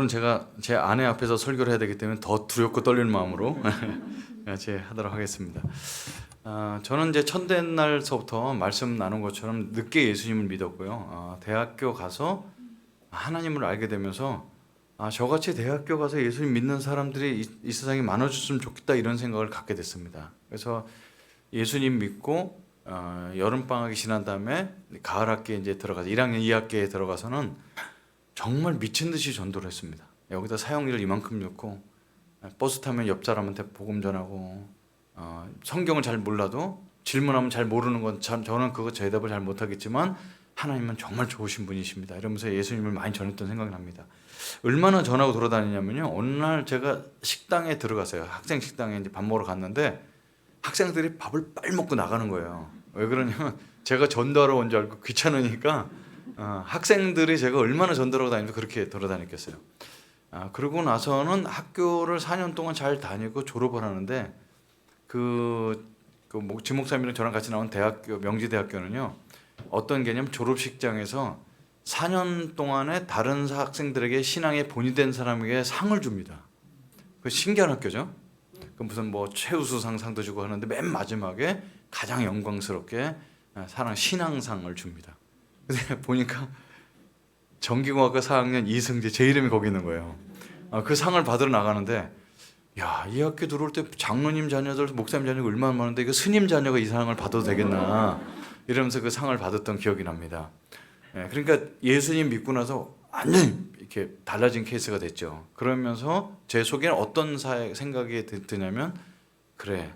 오늘은 제가 제 아내 앞에서 설교를 해야 되기 때문에 더 두렵고 떨리는 마음으로 같이 하도록 하겠습니다. 저는 이제 첫된 날서부터 말씀 나눈 것처럼 늦게 예수님을 믿었고요. 대학교 가서 하나님을 알게 되면서 저같이 대학교 가서 예수님 믿는 사람들이 이 세상에 많아졌으면 좋겠다 이런 생각을 갖게 됐습니다. 그래서 예수님 믿고 여름 방학이 지난 다음에 가을 학기에 이제 들어가서 1학년 2학기에 들어가서는 정말 미친 듯이 전도를 했습니다. 여기다 사용일을 이만큼 넣고 버스 타면 옆 사람한테 복음 전하고 성경을 잘 몰라도 질문하면 잘 모르는 건 저는 그거 대답을 잘 못하겠지만 하나님은 정말 좋으신 분이십니다. 이러면서 예수님을 많이 전했던 생각이 납니다. 얼마나 전하고 돌아다니냐면요. 어느 날 제가 식당에 들어갔어요. 학생 식당에 이제 밥 먹으러 갔는데 학생들이 밥을 빨리 먹고 나가는 거예요. 왜 그러냐면 제가 전도하러 온 줄 알고 귀찮으니까 학생들이 제가 얼마나 전도하러 다니면서 그렇게 돌아다녔겠어요. 그러고 나서는 학교를 4년 동안 잘 다니고 졸업을 하는데 지 목사님이랑 저랑 같이 나온 대학교 명지대학교는요. 어떤 개념 졸업식장에서 4년 동안에 다른 학생들에게 신앙에 본이 된 사람에게 상을 줍니다. 그 신기한 학교죠. 그 무슨 뭐 최우수상 상도 주고 하는데 맨 마지막에 가장 영광스럽게 신앙상을 줍니다. 근데 보니까 전기공학과 4학년 이승재 제 이름이 거기 있는 거예요. 그 상을 받으러 나가는데 야, 이 학교 들어올 때 장로님 자녀들, 목사님 자녀가 얼마나 많은데 이거 스님 자녀가 이 상을 받아도 되겠나 이러면서 그 상을 받았던 기억이 납니다. 그러니까 예수님 믿고 나서 완전히 이렇게 달라진 케이스가 됐죠. 그러면서 제 속에는 어떤 생각이 드냐면 그래,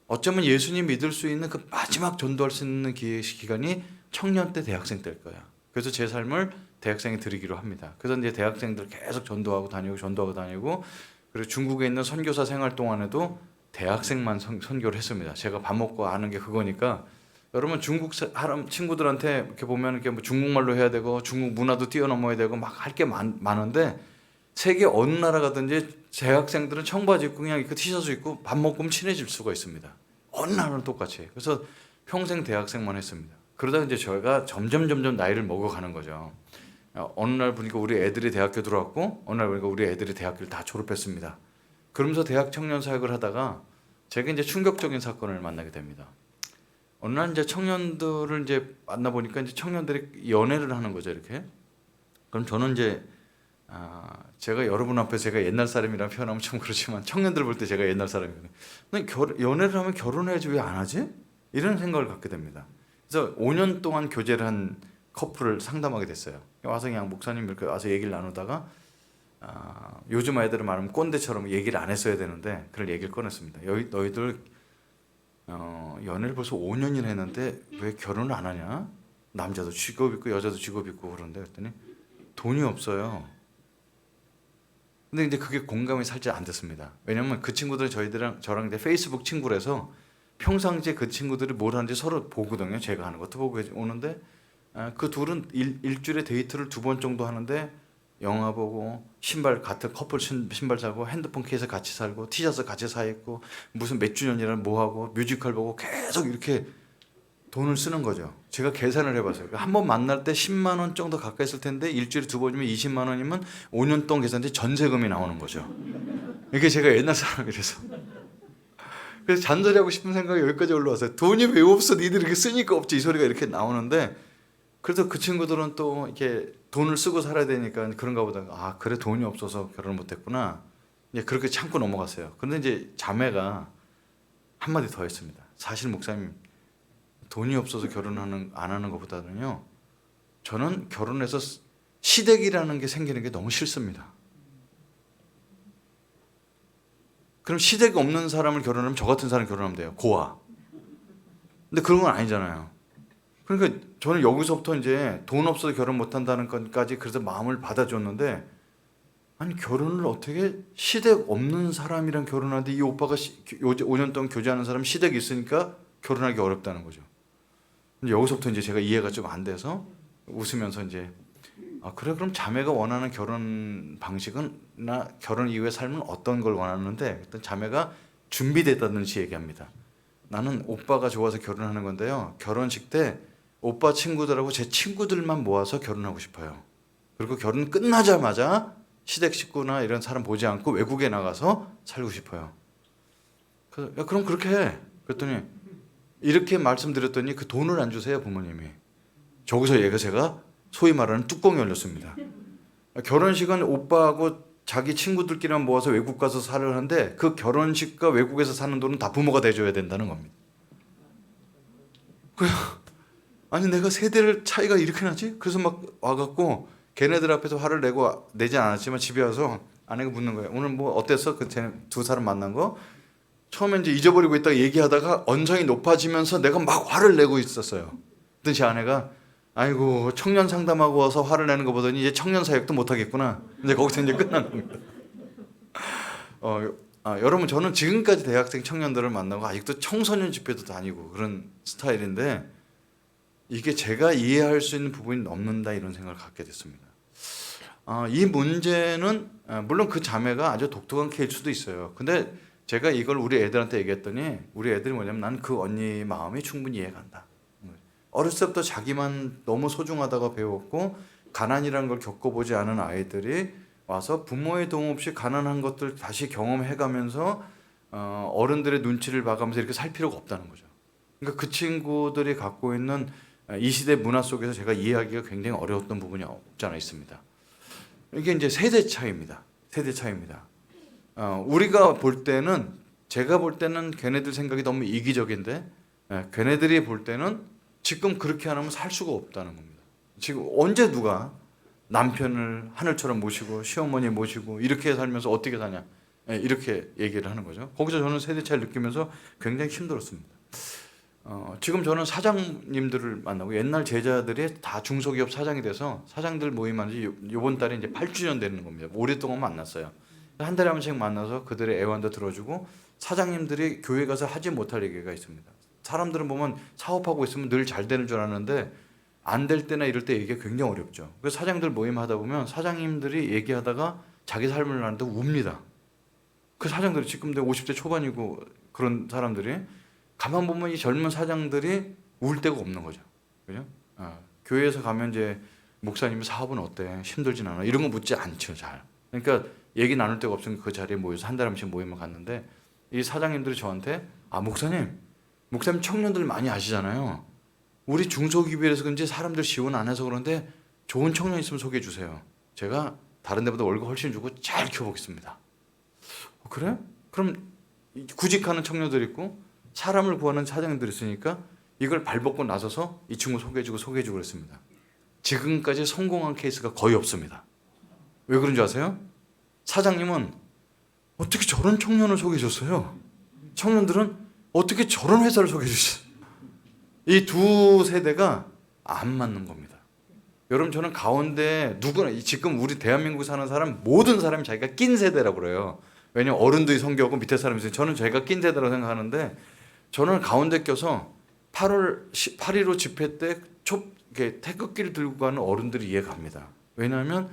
어쩌면 예수님 믿을 수 있는 그 마지막 전도할 수 있는 기간이 청년 때 대학생 때일 거야. 그래서 제 삶을 대학생에 드리기로 합니다. 그래서 이제 대학생들 계속 전도하고 다니고 그리고 중국에 있는 선교사 생활 동안에도 대학생만 선교를 했습니다. 제가 밥 먹고 아는 게 그거니까 여러분 중국 사람 친구들한테 이렇게 보면 이렇게 뭐 중국말로 해야 되고 중국 문화도 뛰어넘어야 되고 막 할 게 많은데 세계 어느 나라 가든지 대학생들은 청바지 입고 그냥 그 티셔츠 입고 밥 먹고 친해질 수가 있습니다. 어느 나라는 똑같이. 그래서 평생 대학생만 했습니다. 그러다 이제 저희가 점점 나이를 먹어가는 거죠. 어느 날 보니까 우리 애들이 대학교 들어왔고 어느 날 보니까 우리 애들이 대학교를 다 졸업했습니다. 그러면서 대학 청년 사역을 하다가 제가 이제 충격적인 사건을 만나게 됩니다. 어느 날 이제 청년들을 이제 만나보니까 이제 청년들이 연애를 하는 거죠, 이렇게. 그럼 저는 이제 제가 여러분 앞에서 제가 옛날 사람이라 표현하면 좀 그렇지만 청년들 볼 때 제가 옛날 사람이거든요. 연애를 하면 결혼해야지 왜 안 하지? 이런 생각을 갖게 됩니다. 그래서 5년 동안 교제를 한 커플을 상담하게 됐어요. 와서 그냥 목사님 이렇게 와서 얘기를 나누다가 요즘 아이들은 말하면 꼰대처럼 얘기를 안 했어야 되는데 그런 얘기를 꺼냈습니다. 너희들 연애를 벌써 5년이나 했는데 왜 결혼을 안 하냐? 남자도 직업 있고 여자도 직업 있고 그런데 그랬더니 돈이 없어요. 근데 이제 그게 공감이 살짝 안 됐습니다. 왜냐면 그 친구들이 저랑 이제 페이스북 친구라서 평상시에 그 친구들이 뭘 하는지 서로 보거든요. 제가 하는 것도 보고 오는데 그 둘은 일주일에 데이트를 2번 정도 하는데 영화 보고 신발 같은 커플 신발 사고 핸드폰 케이스 같이 살고 티셔츠 같이 사 입고 무슨 몇 주년이라는 뭐 하고 뮤지컬 보고 계속 이렇게 돈을 쓰는 거죠. 제가 계산을 해봤어요. 한 번 만날 때 10만 원 정도 가까이 쓸 텐데 일주일에 2번이면 20만 원이면 5년 동안 계산돼 전세금이 나오는 거죠. 이게 제가 옛날 사람이라서. 그래서 잔소리하고 싶은 생각이 여기까지 올라왔어요. 돈이 왜 없어? 니들 이렇게 쓰니까 없지. 이 소리가 이렇게 나오는데 그래서 그 친구들은 또 이렇게 돈을 쓰고 살아야 되니까 그런가 보다. 그래 돈이 없어서 결혼을 못했구나. 이제 그렇게 참고 넘어갔어요. 그런데 이제 자매가 한마디 더 했습니다. 사실 목사님 돈이 없어서 안 하는 것보다는요. 저는 결혼해서 시댁이라는 게 생기는 게 너무 싫습니다. 그럼 시댁 없는 사람을 결혼하면 저 같은 사람 결혼하면 돼요. 고아. 근데 그런 건 아니잖아요. 그러니까 저는 여기서부터 이제 돈 없어서 결혼 못 한다는 것까지 그래서 마음을 받아줬는데 아니 결혼을 어떻게 시댁 없는 사람이랑 결혼하는데 이 오빠가 5년 동안 교제하는 사람 시댁이 있으니까 결혼하기 어렵다는 거죠. 근데 여기서부터 이제 제가 이해가 좀 안 돼서 웃으면서 이제 그래 그럼 자매가 원하는 결혼 방식은나 결혼 이후의 삶은 어떤 걸 원하는데 일단 자매가 준비됐다든지 얘기합니다. 나는 오빠가 좋아서 결혼하는 건데요. 결혼식 때 오빠 친구들하고 제 친구들만 모아서 결혼하고 싶어요. 그리고 결혼 끝나자마자 시댁 식구나 이런 사람 보지 않고 외국에 나가서 살고 싶어요. 그래서 야, 그럼 그렇게 해. 그랬더니 이렇게 말씀드렸더니 그 돈을 안 주세요, 부모님이. 저기서 제가 소위 말하는 뚜껑이 열렸습니다. 결혼식은 오빠하고 자기 친구들끼리만 모아서 외국 가서 살았는데 그 결혼식과 외국에서 사는 돈은 다 부모가 대줘야 된다는 겁니다. 그래요. 아니 내가 세대를 차이가 이렇게 나지? 그래서 막 와갖고 걔네들 앞에서 화를 내지 않았지만 집에 와서 아내가 묻는 거예요. 오늘 뭐 어땠어? 그 두 사람 만난 거? 처음에 이제 잊어버리고 있다가 얘기하다가 언성이 높아지면서 내가 막 화를 내고 있었어요. 그랬더니 제 아내가 아이고 청년 상담하고 와서 화를 내는 거 보더니 이제 청년 사역도 못 하겠구나. 이제 거기서 이제 끝난 겁니다. 여러분 저는 지금까지 대학생 청년들을 만나고 아직도 청소년 집회도 다니고 그런 스타일인데 이게 제가 이해할 수 있는 부분이 넘는다 이런 생각을 갖게 됐습니다. 이 문제는 물론 그 자매가 아주 독특한 케이스일 수도 있어요. 근데 제가 이걸 우리 애들한테 얘기했더니 우리 애들이 뭐냐면 난 그 언니 마음이 충분히 이해간다. 어렸을 때부터 자기만 너무 소중하다고 배웠고 가난이라는 걸 겪어보지 않은 아이들이 와서 부모의 도움 없이 가난한 것들 다시 경험해가면서 어른들의 눈치를 봐가면서 이렇게 살 필요가 없다는 거죠. 그러니까 그 친구들이 갖고 있는 이 시대 문화 속에서 제가 이해하기가 굉장히 어려웠던 부분이 없지 않아 있습니다. 이게 이제 세대 차이입니다. 세대 차이입니다. 우리가 볼 때는 제가 볼 때는 걔네들 생각이 너무 이기적인데 걔네들이 볼 때는 지금 그렇게 안 하면 살 수가 없다는 겁니다. 지금 언제 누가 남편을 하늘처럼 모시고 시어머니 모시고 이렇게 살면서 어떻게 사냐 이렇게 얘기를 하는 거죠. 거기서 저는 세대 차이를 느끼면서 굉장히 힘들었습니다. 지금 저는 사장님들을 만나고 옛날 제자들이 다 중소기업 사장이 돼서 사장들 모임한 지 이번 달에 이제 8주년 되는 겁니다. 오랫동안 만났어요. 한 달에 한 번씩 만나서 그들의 애환도 들어주고 사장님들이 교회 가서 하지 못할 얘기가 있습니다. 사람들은 보면 사업하고 있으면 늘 잘 되는 줄 아는데 안 될 때나 이럴 때 얘기가 굉장히 어렵죠. 그래서 사장들 모임 하다 보면 사장님들이 얘기하다가 자기 삶을 나는데 웁니다. 그 사장들이 지금 내가 50대 초반이고 그런 사람들이 가만 보면 이 젊은 사장들이 울 데가 없는 거죠. 그죠? 교회에서 가면 이제 목사님이 사업은 어때? 힘들진 않아? 이런 거 묻지 않죠, 잘. 그러니까 얘기 나눌 데가 없으니까 그 자리에 모여서 한 달에 한 번씩 모임을 갔는데 이 사장님들이 저한테 목사님 청년들 많이 아시잖아요. 우리 중소기업에서 그런지 사람들 지원 안 해서 그런데 좋은 청년 있으면 소개해 주세요. 제가 다른 데보다 월급 훨씬 주고 잘 키워보겠습니다. 그래? 그럼 구직하는 청년들 있고 사람을 구하는 사장님들 있으니까 이걸 발벗고 나서서 이 친구 소개해주고 그랬습니다. 지금까지 성공한 케이스가 거의 없습니다. 왜 그런 줄 아세요? 사장님은 어떻게 저런 청년을 소개해줬어요? 청년들은 어떻게 저런 회사를 소개해주셨어요? 이 두 세대가 안 맞는 겁니다. 여러분 저는 가운데 누구나 지금 우리 대한민국에 사는 사람 모든 사람이 자기가 낀 세대라고 그래요. 왜냐면 어른들이 성교하고 밑에 사람이 있어요. 저는 제가 낀 세대라고 생각하는데 저는 가운데 껴서 8.15 집회 때 태극기를 들고 가는 어른들이 이해가 갑니다. 왜냐하면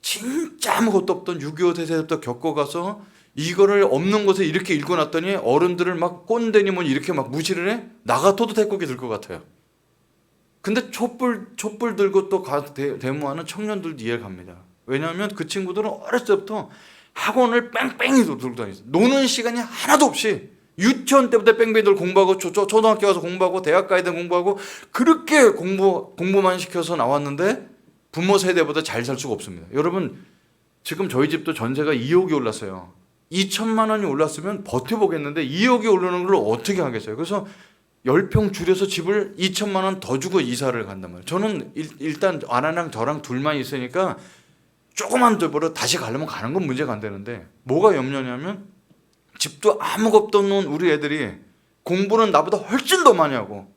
진짜 아무것도 없던 6.25 대세부터 겪어가서 이거를 없는 곳에 이렇게 읽어놨더니 어른들을 막 꼰대니면 이렇게 막 무시를 해? 나 같아도 태극기 들 것 같아요. 근데 촛불 들고 또 데모하는 청년들도 이해가 갑니다. 왜냐하면 그 친구들은 어렸을 때부터 학원을 뺑뺑이 들고 다녔어요. 노는 시간이 하나도 없이 유치원 때부터 뺑뺑이들 공부하고 초등학교 가서 공부하고 대학 가야 되 공부하고 그렇게 공부만 시켜서 나왔는데 부모 세대보다 잘 살 수가 없습니다. 여러분 지금 저희 집도 전세가 2억이 올랐어요. 2천만 원이 올랐으면 버텨보겠는데 2억이 오르는 걸 어떻게 하겠어요? 그래서 10평 줄여서 집을 2천만 원 더 주고 이사를 간단 말이에요. 저는 일단 아내랑 저랑 둘만 있으니까 조그만 집으로 다시 가려면 가는 건 문제가 안 되는데 뭐가 염려냐면 집도 아무것도 없는 우리 애들이 공부는 나보다 훨씬 더 많이 하고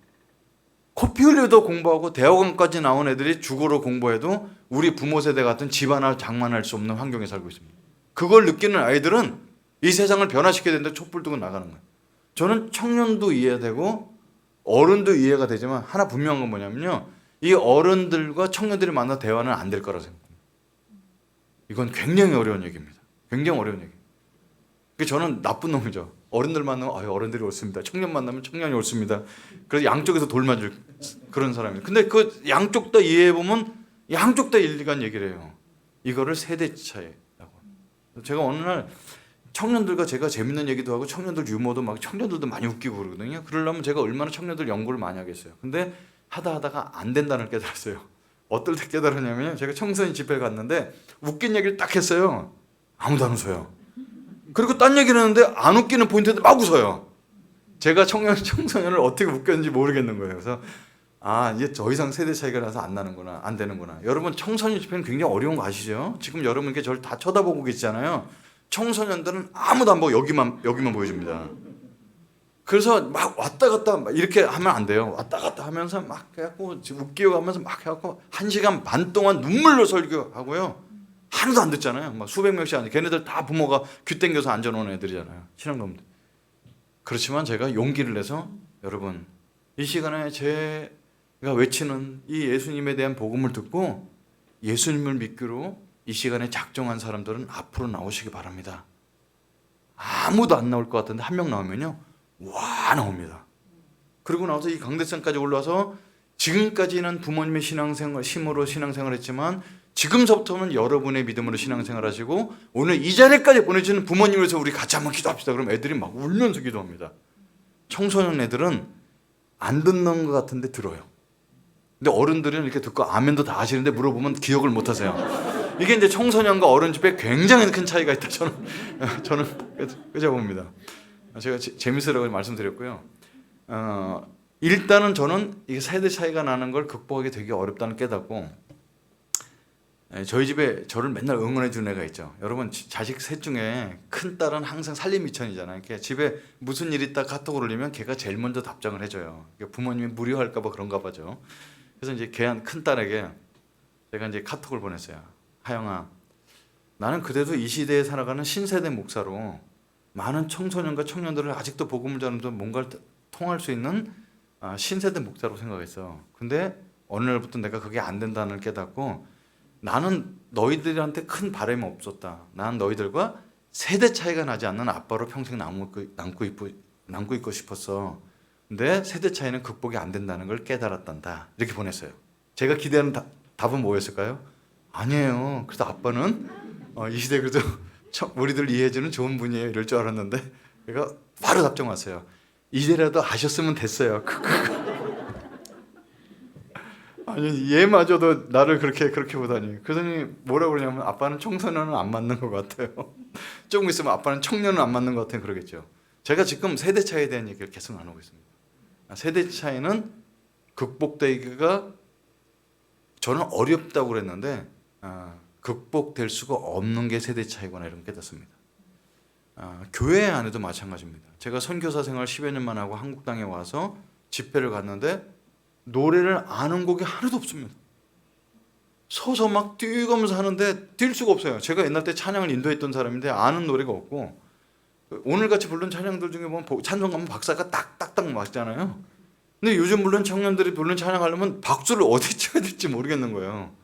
코피 흘려도 공부하고 대학원까지 나온 애들이 죽어로 공부해도 우리 부모 세대 같은 집 하나 장만할 수 없는 환경에 살고 있습니다. 그걸 느끼는 아이들은 이 세상을 변화시켜야 되는데 촛불 들고 나가는 거예요. 저는 청년도 이해되고 어른도 이해가 되지만 하나 분명한 건 뭐냐면요. 이 어른들과 청년들이 만나 대화는 안 될 거라고 생각합니다. 이건 굉장히 어려운 얘기입니다. 굉장히 어려운 얘기. 저는 나쁜 놈이죠. 어른들 만나면 어른들이 옳습니다. 청년 만나면 청년이 옳습니다. 그래서 양쪽에서 돌 맞을 그런 사람이에요. 근데 그 양쪽 다 이해해보면 양쪽 다 일리가 있는 얘기를 해요. 이거를 세대 차이라고 제가 어느 날 청년들과 제가 재밌는 얘기도 하고 청년들 유머도 막 청년들도 많이 웃기고 그러거든요. 그러려면 제가 얼마나 청년들 연구를 많이 하겠어요. 근데 하다가 안 된다는 걸 깨달았어요. 어떨 때 깨달았냐면 제가 청소년 집회에 갔는데 웃긴 얘기를 딱 했어요. 아무도 안 웃어요. 그리고 딴 얘기를 했는데 안 웃기는 포인트인데 막 웃어요. 제가 청소년을 어떻게 웃겼는지 모르겠는 거예요. 그래서 이제 더 이상 세대 차이가 나서 안 되는구나. 여러분 청소년 집회는 굉장히 어려운 거 아시죠? 지금 여러분 이렇게 저를 다 쳐다보고 계시잖아요. 청소년들은 아무도 안 보고 여기만 보여줍니다. 그래서 막 왔다 갔다 이렇게 하면 안 돼요. 왔다 갔다 하면서 막 해갖고 웃기고 하면서 막 해갖고 1시간 반 동안 눈물로 설교하고요. 하나도 안 듣잖아요. 막 수백 명씩 앉아. 걔네들 다 부모가 귀 땡겨서 앉아놓은 애들이잖아요. 신앙놈들. 그렇지만 제가 용기를 내서 여러분 이 시간에 제가 외치는 이 예수님에 대한 복음을 듣고 예수님을 믿기로 이 시간에 작정한 사람들은 앞으로 나오시기 바랍니다. 아무도 안 나올 것 같은데 한 명 나오면요. 와 나옵니다. 그리고 나와서 이 강대상까지 올라와서 지금까지는 부모님의 힘으로 신앙생활 했지만 지금서부터는 여러분의 믿음으로 신앙생활 하시고 오늘 이 자리까지 보내주는 부모님을 위해서 우리 같이 한번 기도합시다. 그럼 애들이 막 울면서 기도합니다. 청소년 애들은 안 듣는 것 같은데 들어요. 근데 어른들은 이렇게 듣고 아멘도 다 하시는데 물어보면 기억을 못 하세요. 이게 이제 청소년과 어른 집에 굉장히 큰 차이가 있다. 저는 그저 봅니다. 제가 재밌으라고 말씀드렸고요. 일단은 저는 이게 세대 차이가 나는 걸 극복하기 되게 어렵다는 깨닫고 저희 집에 저를 맨날 응원해 주는 애가 있죠. 여러분 자식 셋 중에 큰 딸은 항상 살림미천이잖아요. 집에 무슨 일 있다 카톡을 올리면 걔가 제일 먼저 답장을 해줘요. 부모님이 무료할까 봐 그런가 봐죠. 그래서 이제 큰 딸에게 제가 이제 카톡을 보냈어요. 하영아, 나는 그래도 이 시대에 살아가는 신세대 목사로 많은 청소년과 청년들을 아직도 복음을 전하면서 뭔가를 통할 수 있는 신세대 목사로 생각했어. 근데 어느 날부터 내가 그게 안 된다는 걸 깨닫고 나는 너희들한테 큰 바람이 없었다. 나는 너희들과 세대 차이가 나지 않는 아빠로 평생 남고 있고 싶었어. 근데 세대 차이는 극복이 안 된다는 걸 깨달았단다. 이렇게 보냈어요. 제가 기대하는 답은 뭐였을까요? 아니에요. 그래서 아빠는 이 시대에 그래도 우리들 이해해주는 좋은 분이에요. 이럴 줄 알았는데 제가 바로 답장 왔어요. 이제라도 아셨으면 됐어요. 아니 얘마저도 나를 그렇게 보다니. 그러더니 뭐라고 그러냐면 아빠는 청소년은 안 맞는 것 같아요. 조금 있으면 아빠는 청년은 안 맞는 것 같아요. 그러겠죠. 제가 지금 세대 차이에 대한 얘기를 계속 나누고 있습니다. 세대 차이는 극복되기가 저는 어렵다고 그랬는데 극복될 수가 없는 게 세대 차이구나 이런 깨닫습니다. 교회 안에도 마찬가지입니다. 제가 선교사 생활 10여 년만 하고 한국 땅에 와서 집회를 갔는데 노래를 아는 곡이 하나도 없습니다. 서서 막 뛰어가면서 하는데 뛸 수가 없어요. 제가 옛날 때 찬양을 인도했던 사람인데 아는 노래가 없고 오늘같이 부른 찬양들 중에 보면 찬송 가면 박사가 딱딱딱 맞잖아요. 근데 요즘 물론 청년들이 부른 찬양하려면 박수를 어디 쳐야 될지 모르겠는 거예요.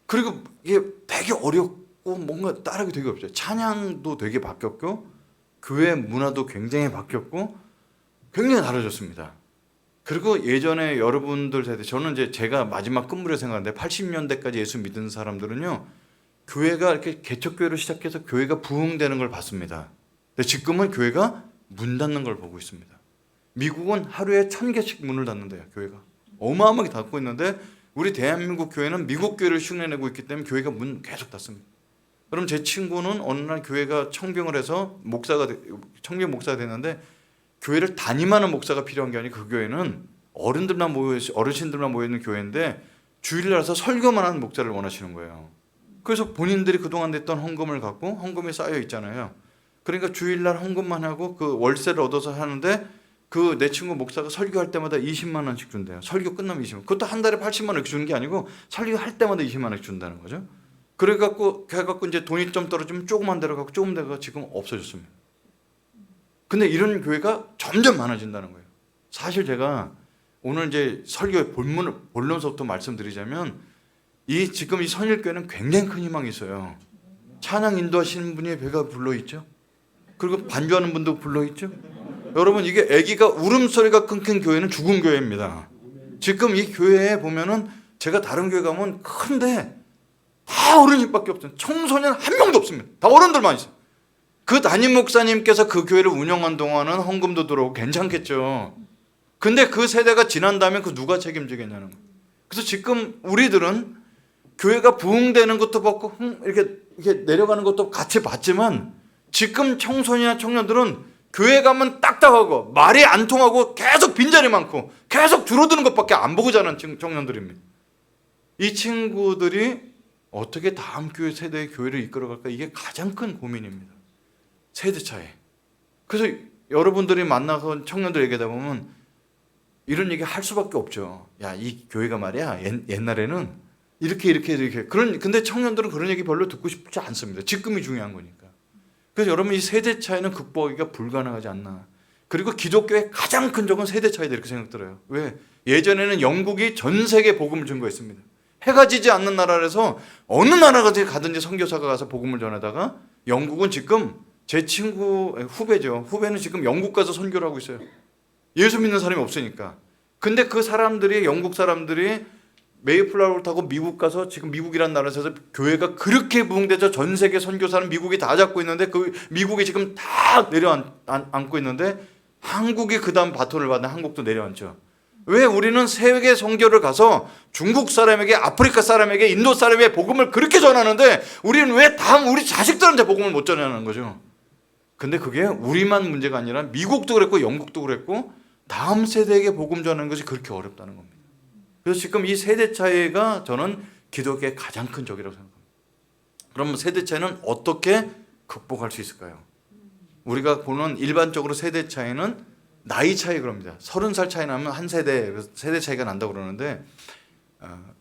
그리고 이게 되게 어렵고 뭔가 따르기 되게 어렵죠. 찬양도 되게 바뀌었고 교회 문화도 굉장히 바뀌었고 굉장히 달라졌습니다. 그리고 예전에 여러분들 세대, 저는 이제 제가 마지막 끝물에 생각하는데 80년대까지 예수 믿은 사람들은요 교회가 이렇게 개척교회로 시작해서 교회가 부흥되는 걸 봤습니다. 근데 지금은 교회가 문 닫는 걸 보고 있습니다. 미국은 하루에 1000개씩 문을 닫는데요. 교회가 어마어마하게 닫고 있는데 우리 대한민국 교회는 미국 교회를 흉내내고 있기 때문에 교회가 문 계속 닫습니다. 그럼 제 친구는 어느 날 교회가 청병을 해서 청병 목사가 됐는데 교회를 담임하는 목사가 필요한 게 아니고 그 교회는 어르신들만 모여 있는 교회인데 주일날에서 설교만 하는 목사를 원하시는 거예요. 그래서 본인들이 그동안 냈던 헌금을 갖고 헌금이 쌓여 있잖아요. 그러니까 주일날 헌금만 하고 그 월세를 얻어서 하는데 그 내 친구 목사가 설교할 때마다 20만 원씩 준대요. 설교 끝나면 20만 원. 그것도 한 달에 80만 원씩 주는 게 아니고 설교할 때마다 20만 원씩 준다는 거죠. 그래갖고 이제 돈이 좀 떨어지면 조금만 내려가고 조금 내려가 지금 없어졌습니다. 근데 이런 교회가 점점 많아진다는 거예요. 사실 제가 오늘 이제 설교의 본론서부터 말씀드리자면 지금 이 선일교회는 굉장히 큰 희망이 있어요. 찬양 인도하시는 분이 배가 불러있죠. 그리고 반주하는 분도 불러있죠. 여러분 이게 아기가 울음소리가 끊긴 교회는 죽은 교회입니다. 지금 이 교회에 보면은 제가 다른 교회 가면 큰데 다 어른밖에 없어요. 청소년 한 명도 없습니다. 다 어른들만 있어요. 그 담임 목사님께서 그 교회를 운영한 동안은 헌금도 들어오고 괜찮겠죠. 근데 그 세대가 지난 다음에 그 누가 책임지겠냐는 거예요. 그래서 지금 우리들은 교회가 부흥되는 것도 받고 이렇게 내려가는 것도 같이 봤지만 지금 청소년이나 청년들은 교회 가면 딱딱하고 말이 안 통하고 계속 빈자리 많고 계속 줄어드는 것밖에 안 보고 자란 청년들입니다. 이 친구들이 어떻게 다음 교회 세대의 교회를 이끌어갈까, 이게 가장 큰 고민입니다. 세대 차이. 그래서 여러분들이 만나서 청년들 얘기하다 보면 이런 얘기 할 수밖에 없죠. 야, 이 교회가 말이야 옛날에는 이렇게 근데 청년들은 그런 얘기 별로 듣고 싶지 않습니다. 지금이 중요한 거니까. 그래서 여러분, 이 세대 차이는 극복하기가 불가능하지 않나. 그리고 기독교의 가장 큰 적은 세대 차이다, 이렇게 생각 들어요. 왜? 예전에는 영국이 전 세계 복음을 증거했습니다. 해가 지지 않는 나라에서 어느 나라가 가든지 선교사가 가서 복음을 전하다가 영국은 지금 제 친구 후배죠. 후배는 지금 영국 가서 선교를 하고 있어요. 예수 믿는 사람이 없으니까. 근데 그 사람들이, 영국 사람들이 메이플라워를 타고 미국 가서 지금 미국이라는 나라에서 교회가 그렇게 부흥돼서 전 세계 선교사는 미국이 다 잡고 있는데 그 미국이 지금 다 내려앉고 있는데 한국이 그 다음 바톤을 받는 한국도 내려앉죠. 왜? 우리는 세계 선교를 가서 중국 사람에게, 아프리카 사람에게, 인도 사람에게 복음을 그렇게 전하는데 우리는 왜 다음 우리 자식들한테 복음을 못 전하는 거죠? 근데 그게 우리만 문제가 아니라 미국도 그랬고 영국도 그랬고 다음 세대에게 복음 전하는 것이 그렇게 어렵다는 겁니다. 그래서 지금 이 세대 차이가 저는 기독교의 가장 큰 적이라고 생각합니다. 그럼 세대 차이는 어떻게 극복할 수 있을까요? 우리가 보는 일반적으로 세대 차이는 나이 차이 그럽니다. 30살 차이 나면 한 세대, 세대 차이가 난다고 그러는데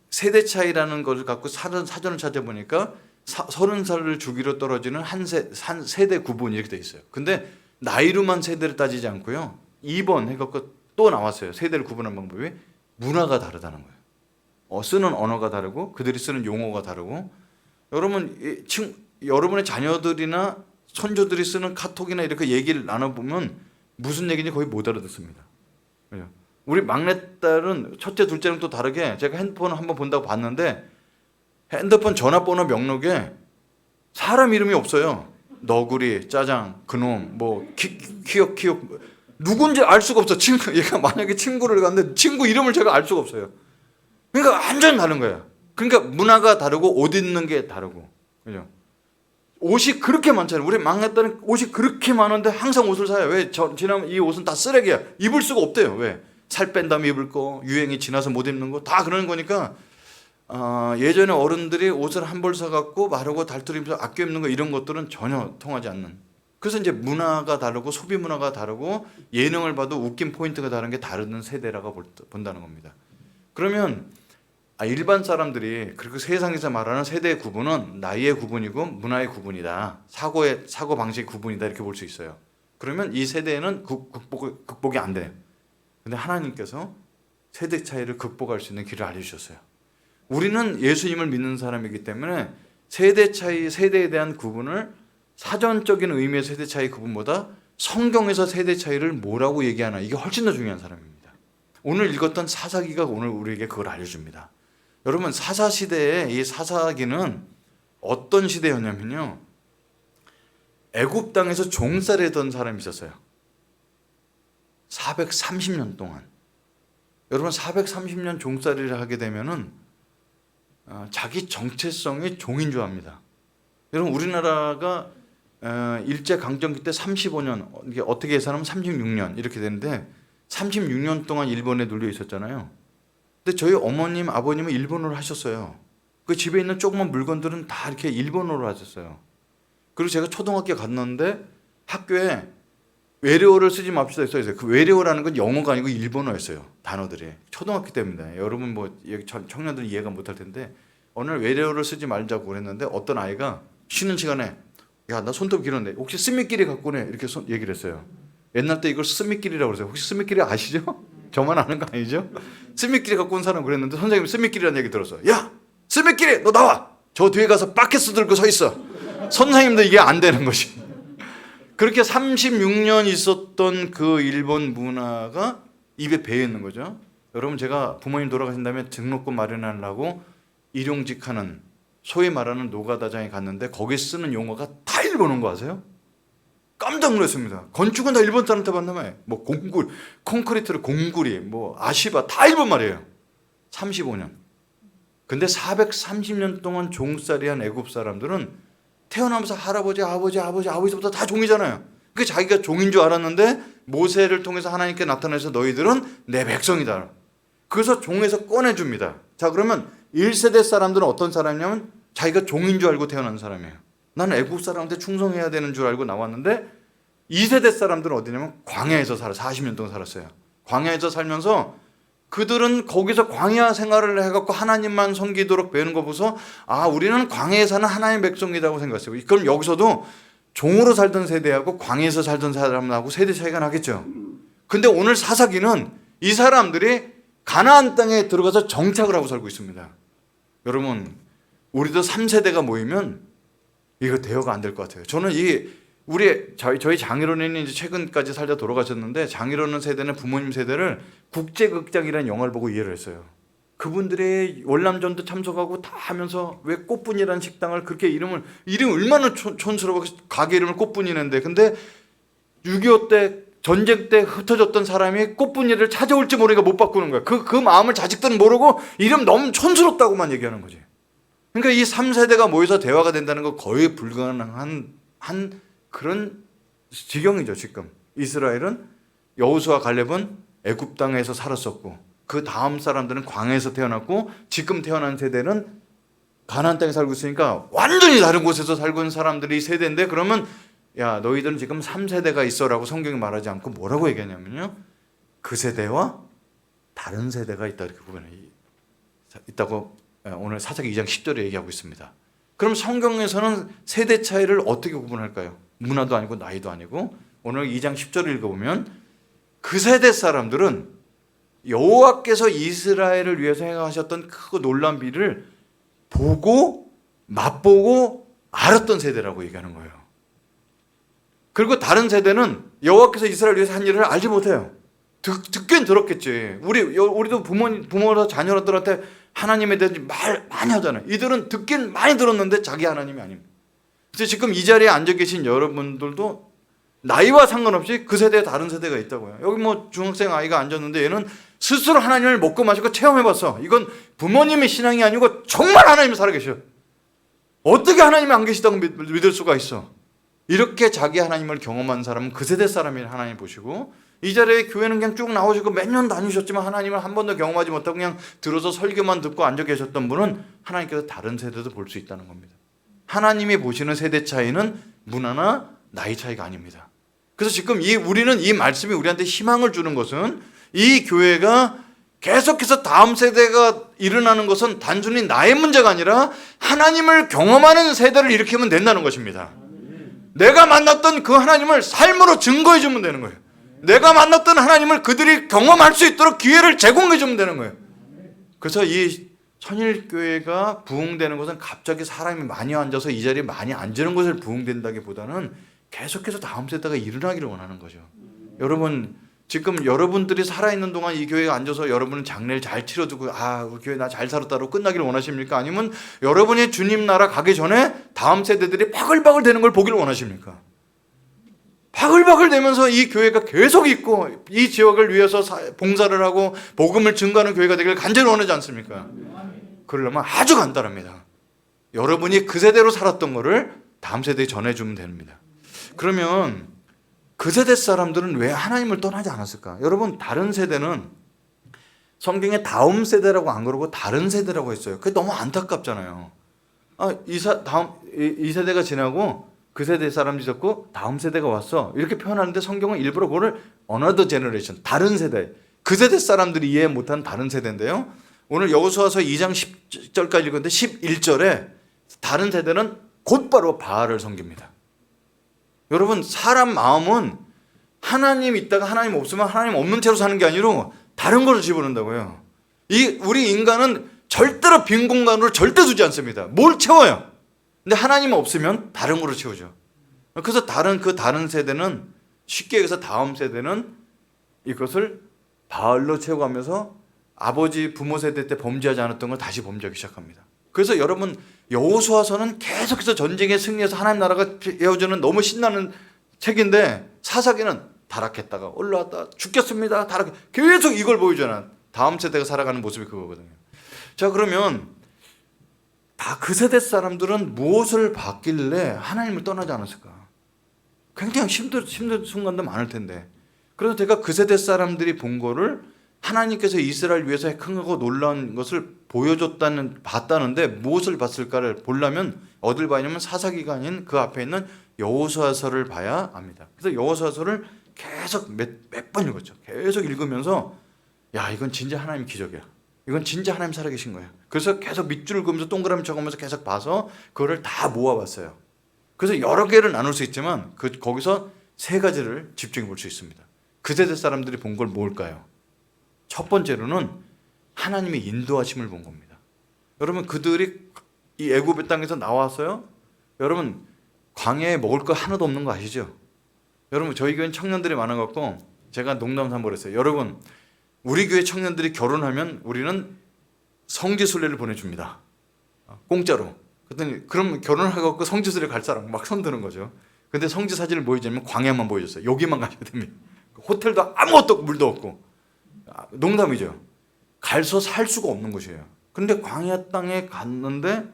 세대 차이라는 것을 갖고 사전을 찾아보니까 30살을 주기로 떨어지는 한 세대 구분 이렇게 돼 있어요. 근데 나이로만 세대를 따지지 않고요. 2번 해갖고 또 나왔어요. 세대를 구분하는 방법이 문화가 다르다는 거예요. 쓰는 언어가 다르고 그들이 쓰는 용어가 다르고 여러분의 자녀들이나 손주들이 쓰는 카톡이나 이렇게 얘기를 나눠보면 무슨 얘기인지 거의 못 알아듣습니다. 우리 막내딸은 첫째, 둘째는 또 다르게 제가 핸드폰을 한번 본다고 봤는데 핸드폰 전화번호 명록에 사람 이름이 없어요. 너구리, 짜장, 그놈, 뭐 키역 누군지 알 수가 없어. 얘가 만약에 친구를 갔는데 친구 이름을 제가 알 수가 없어요. 그러니까 완전 다른 거야. 그러니까 문화가 다르고 옷 입는 게 다르고, 그죠? 옷이 그렇게 많잖아요. 우리 막내딸은 옷이 그렇게 많은데 항상 옷을 사요. 왜? 지나면 이 옷은 다 쓰레기야. 입을 수가 없대요. 왜? 살 뺀 다음에 입을 거, 유행이 지나서 못 입는 거 다 그러는 거니까 예전에 어른들이 옷을 한 벌 사갖고 마르고 달투리 입면서 아껴 입는 거 이런 것들은 전혀 통하지 않는. 그래서 이제 문화가 다르고 소비 문화가 다르고 예능을 봐도 웃긴 포인트가 다른 게 다른 세대라고 본다는 겁니다. 그러면 일반 사람들이 그렇게 세상에서 말하는 세대의 구분은 나이의 구분이고 문화의 구분이다. 사고 방식의 구분이다. 이렇게 볼 수 있어요. 그러면 이 세대에는 극복이 안 돼요. 근데 하나님께서 세대 차이를 극복할 수 있는 길을 알려주셨어요. 우리는 예수님을 믿는 사람이기 때문에 세대 차이, 세대에 대한 구분을 사전적인 의미의 세대 차이 구분보다 성경에서 세대 차이를 뭐라고 얘기하나, 이게 훨씬 더 중요한 사람입니다. 오늘 읽었던 사사기가 오늘 우리에게 그걸 알려줍니다. 여러분, 사사시대에 이 사사기는 어떤 시대였냐면요, 애굽 땅에서 종살이던 사람이 있었어요. 430년 동안. 여러분, 430년 종살이를 하게 되면은 자기 정체성이 종인 줄 압니다. 여러분, 우리나라가 일제강점기 때 35년, 이게 어떻게 계산하면 36년 이렇게 되는데 36년 동안 일본에 눌려 있었잖아요. 근데 저희 어머님, 아버님은 일본어를 하셨어요. 그 집에 있는 조그만 물건들은 다 이렇게 일본어로 하셨어요. 그리고 제가 초등학교 갔는데 학교에 외래어를 쓰지 맙시다 써있어요. 그 외래어라는 건 영어가 아니고 일본어였어요. 단어들이. 초등학교 때입니다. 여러분 뭐 청년들 이해가 못할 텐데 오늘 외래어를 쓰지 말자고 그랬는데 어떤 아이가 쉬는 시간에 야, 나 손톱 길었는데 혹시 스미끼리 갖고 오네 이렇게 얘기를 했어요. 옛날 때 이걸 스미끼리라고 그랬어요. 혹시 스미끼리 아시죠? 저만 아는 거 아니죠? 스미끼리 갖고 온 사람 그랬는데 선생님이 스미끼리라는 얘기 들었어. 야, 스미끼리 너 나와. 저 뒤에 가서 바켓스 들고 서 있어. 선생님도 이게 안 되는 것이. 그렇게 36년 있었던 그 일본 문화가 입에 배어 있는 거죠. 여러분, 제가 부모님 돌아가신 다음에 등록금 마련하려고 일용직하는 소위 말하는 노가다장에 갔는데 거기 쓰는 용어가 다 일본어인 거 아세요? 깜짝 놀랐습니다. 건축은 다 일본 사람한테 만나면 뭐 공굴, 콘크리트를 공구리, 뭐 아시바 다 일본 말이에요. 35년. 근데 430년 동안 종살이한 애굽 사람들은 태어나면서 할아버지, 아버지부터 다 종이잖아요. 그 자기가 종인 줄 알았는데 모세를 통해서 하나님께 나타나서 너희들은 내 백성이다. 그래서 종에서 꺼내줍니다. 자, 그러면 1세대 사람들은 어떤 사람이냐면 자기가 종인 줄 알고 태어난 사람이에요. 나는 애국 사람한테 충성해야 되는 줄 알고 나왔는데 2세대 사람들은 어디냐면 광야에서 40년 동안 살았어요. 광야에서 살면서 그들은 거기서 광야 생활을 해갖고 하나님만 섬기도록 배우는 거 보고서 아, 우리는 광야에 사는 하나님의 백성이라고 생각했어요. 그럼 여기서도 종으로 살던 세대하고 광야에서 살던 사람하고 세대 차이가 나겠죠. 근데 오늘 사사기는 이 사람들이 가나안 땅에 들어가서 정착을 하고 살고 있습니다. 여러분, 우리도 3세대가 모이면 이거 대화가 안 될 것 같아요. 저는 저희 장인어른이 이제 최근까지 살다 돌아가셨는데 장인어른 세대는 부모님 세대를 국제극장이라는 영화를 보고 이해를 했어요. 그분들의 월남전도 참석하고 다 하면서 왜 꽃분이라는 식당을 그렇게 이름이 얼마나 촌스러워 가게 이름을 꽃분이는데 근데 6.25 때 전쟁 때 흩어졌던 사람이 꽃분이를 찾아올지 모르니까 못 바꾸는 거야. 그 마음을 자식들은 모르고 이름 너무 촌스럽다고만 얘기하는 거지. 그러니까 이 3세대가 모여서 대화가 된다는 거 거의 불가능한 그런 지경이죠. 지금 이스라엘은 여호수아 갈렙은 애굽 땅에서 살았었고 그 다음 사람들은 광야에서 태어났고 지금 태어난 세대는 가나안 땅에 살고 있으니까 완전히 다른 곳에서 살고 있는 사람들이 세대인데 그러면 야, 너희들은 지금 3세대가 있어라고 성경이 말하지 않고 뭐라고 얘기하냐면요, 그 세대와 다른 세대가 있다 이렇게 있다고 오늘 사사기 2장 10절에 얘기하고 있습니다. 그럼 성경에서는 세대 차이를 어떻게 구분할까요? 문화도 아니고 나이도 아니고 오늘 2장 10절을 읽어보면 그 세대 사람들은 여호와께서 이스라엘을 위해서 행하셨던 크고 놀라운 비를 보고 맛보고 알았던 세대라고 얘기하는 거예요. 그리고 다른 세대는 여호와께서 이스라엘을 위해서 한 일을 알지 못해요. 듣긴 들었겠지. 우리도 부모나 자녀들한테 하나님에 대해서 말 많이 하잖아요. 이들은 듣긴 많이 들었는데 자기 하나님이 아닙니다. 그래서 지금 이 자리에 앉아 계신 여러분들도 나이와 상관없이 그 세대에 다른 세대가 있다고요. 여기 뭐 중학생 아이가 앉았는데 얘는 스스로 하나님을 먹고 마시고 체험해봤어. 이건 부모님의 신앙이 아니고 정말 하나님이 살아계셔. 어떻게 하나님이 안 계시다고 믿을 수가 있어. 이렇게 자기 하나님을 경험한 사람은 그 세대 사람이 하나님 보시고 이 자리에 교회는 그냥 쭉 나오시고 몇 년 다니셨지만 하나님을 한 번도 경험하지 못하고 그냥 들어서 설교만 듣고 앉아 계셨던 분은 하나님께서 다른 세대도 볼 수 있다는 겁니다. 하나님이 보시는 세대 차이는 문화나 나이 차이가 아닙니다. 그래서 지금 우리는 이 말씀이 우리한테 희망을 주는 것은 이 교회가 계속해서 다음 세대가 일어나는 것은 단순히 나의 문제가 아니라 하나님을 경험하는 세대를 일으키면 된다는 것입니다. 내가 만났던 그 하나님을 삶으로 증거해 주면 되는 거예요. 내가 만났던 하나님을 그들이 경험할 수 있도록 기회를 제공해 주면 되는 거예요. 그래서 이 천일교회가 부흥되는 것은 갑자기 사람이 많이 앉아서 이 자리에 많이 앉는 것을 부흥된다기보다는 계속해서 다음 세대가 일어나기를 원하는 거죠. 여러분, 지금 여러분들이 살아있는 동안 이 교회에 앉아서 여러분은 장례를 잘 치러두고 우리 교회 나 잘 살았다고 끝나기를 원하십니까? 아니면 여러분이 주님 나라 가기 전에 다음 세대들이 바글바글 되는 걸 보기를 원하십니까? 바글바글 되면서 이 교회가 계속 있고 이 지역을 위해서 봉사를 하고 복음을 증거하는 교회가 되기를 간절히 원하지 않습니까? 그러려면 아주 간단합니다. 여러분이 그 세대로 살았던 거를 다음 세대에 전해주면 됩니다. 그러면 그 세대 사람들은 왜 하나님을 떠나지 않았을까? 여러분, 다른 세대는 성경에 다음 세대라고 안 그러고 다른 세대라고 했어요. 그게 너무 안타깝잖아요. 이 세대가 지나고 그 세대 사람이 있었고 다음 세대가 왔어. 이렇게 표현하는데 성경은 일부러 그거를 another generation, 다른 세대. 그 세대 사람들이 이해 못한 다른 세대인데요. 오늘 여호수아서 2장 10절까지 읽었는데 11절에 다른 세대는 곧바로 바알을 섬깁니다. 여러분, 사람 마음은 하나님 있다가 하나님 없으면 하나님 없는 채로 사는 게 아니라 다른 거를 집어넣는다고요. 우리 인간은 절대로 빈 공간으로 절대 두지 않습니다. 뭘 채워요? 근데 하나님 없으면 다른 거로 채우죠. 그래서 다른 세대는 쉽게 얘기해서 다음 세대는 이것을 바알로 채워가면서 아버지 부모 세대 때 범죄하지 않았던 걸 다시 범죄하기 시작합니다. 그래서 여러분, 여호수아서는 계속해서 전쟁에 승리해서 하나님 나라가 이어지는 너무 신나는 책인데 사사기는 타락했다가 올라왔다 죽겠습니다. 타락 계속 이걸 보여주잖아. 다음 세대가 살아가는 모습이 그거거든요. 자, 그러면 다 그 세대 사람들은 무엇을 받길래 하나님을 떠나지 않았을까? 굉장히 힘든 순간도 많을 텐데. 그래서 제가 그 세대 사람들이 본 거를 하나님께서 이스라엘 위해서 행하고 놀라운 것을 봤다는데 무엇을 봤을까를 보려면 어딜 봐야냐면 사사기가 아닌 그 앞에 있는 여호수아서를 봐야 압니다. 그래서 여호수아서를 계속 몇 번 읽었죠. 계속 읽으면서 야, 이건 진짜 하나님 기적이야. 이건 진짜 하나님 살아계신 거예요. 그래서 계속 밑줄을 그으면서 동그라미 쳐가면서 계속 봐서 그거를 다 모아봤어요. 그래서 여러 개를 나눌 수 있지만 거기서 세 가지를 집중해 볼 수 있습니다. 그 세대 사람들이 본 걸 뭘까요? 첫 번째로는 하나님의 인도하심을 본 겁니다. 여러분, 그들이 이 애굽의 땅에서 나와서요, 여러분 광야에 먹을 거 하나도 없는 거 아시죠? 여러분, 저희 교회는 청년들이 많아갖고 제가 농담삼아 그랬어요. 여러분, 우리 교회 청년들이 결혼하면 우리는 성지순례를 보내줍니다. 공짜로. 그랬더니 그럼 결혼하고 성지순례 갈 사람 막 손드는 거죠. 근데 성지 사진을 보여주면 광야만 보여줬어요. 여기만 가셔야 됩니다. 호텔도 아무것도 없고 물도 없고. 농담이죠. 갈서 살 수가 없는 곳이에요. 근데 광야 땅에 갔는데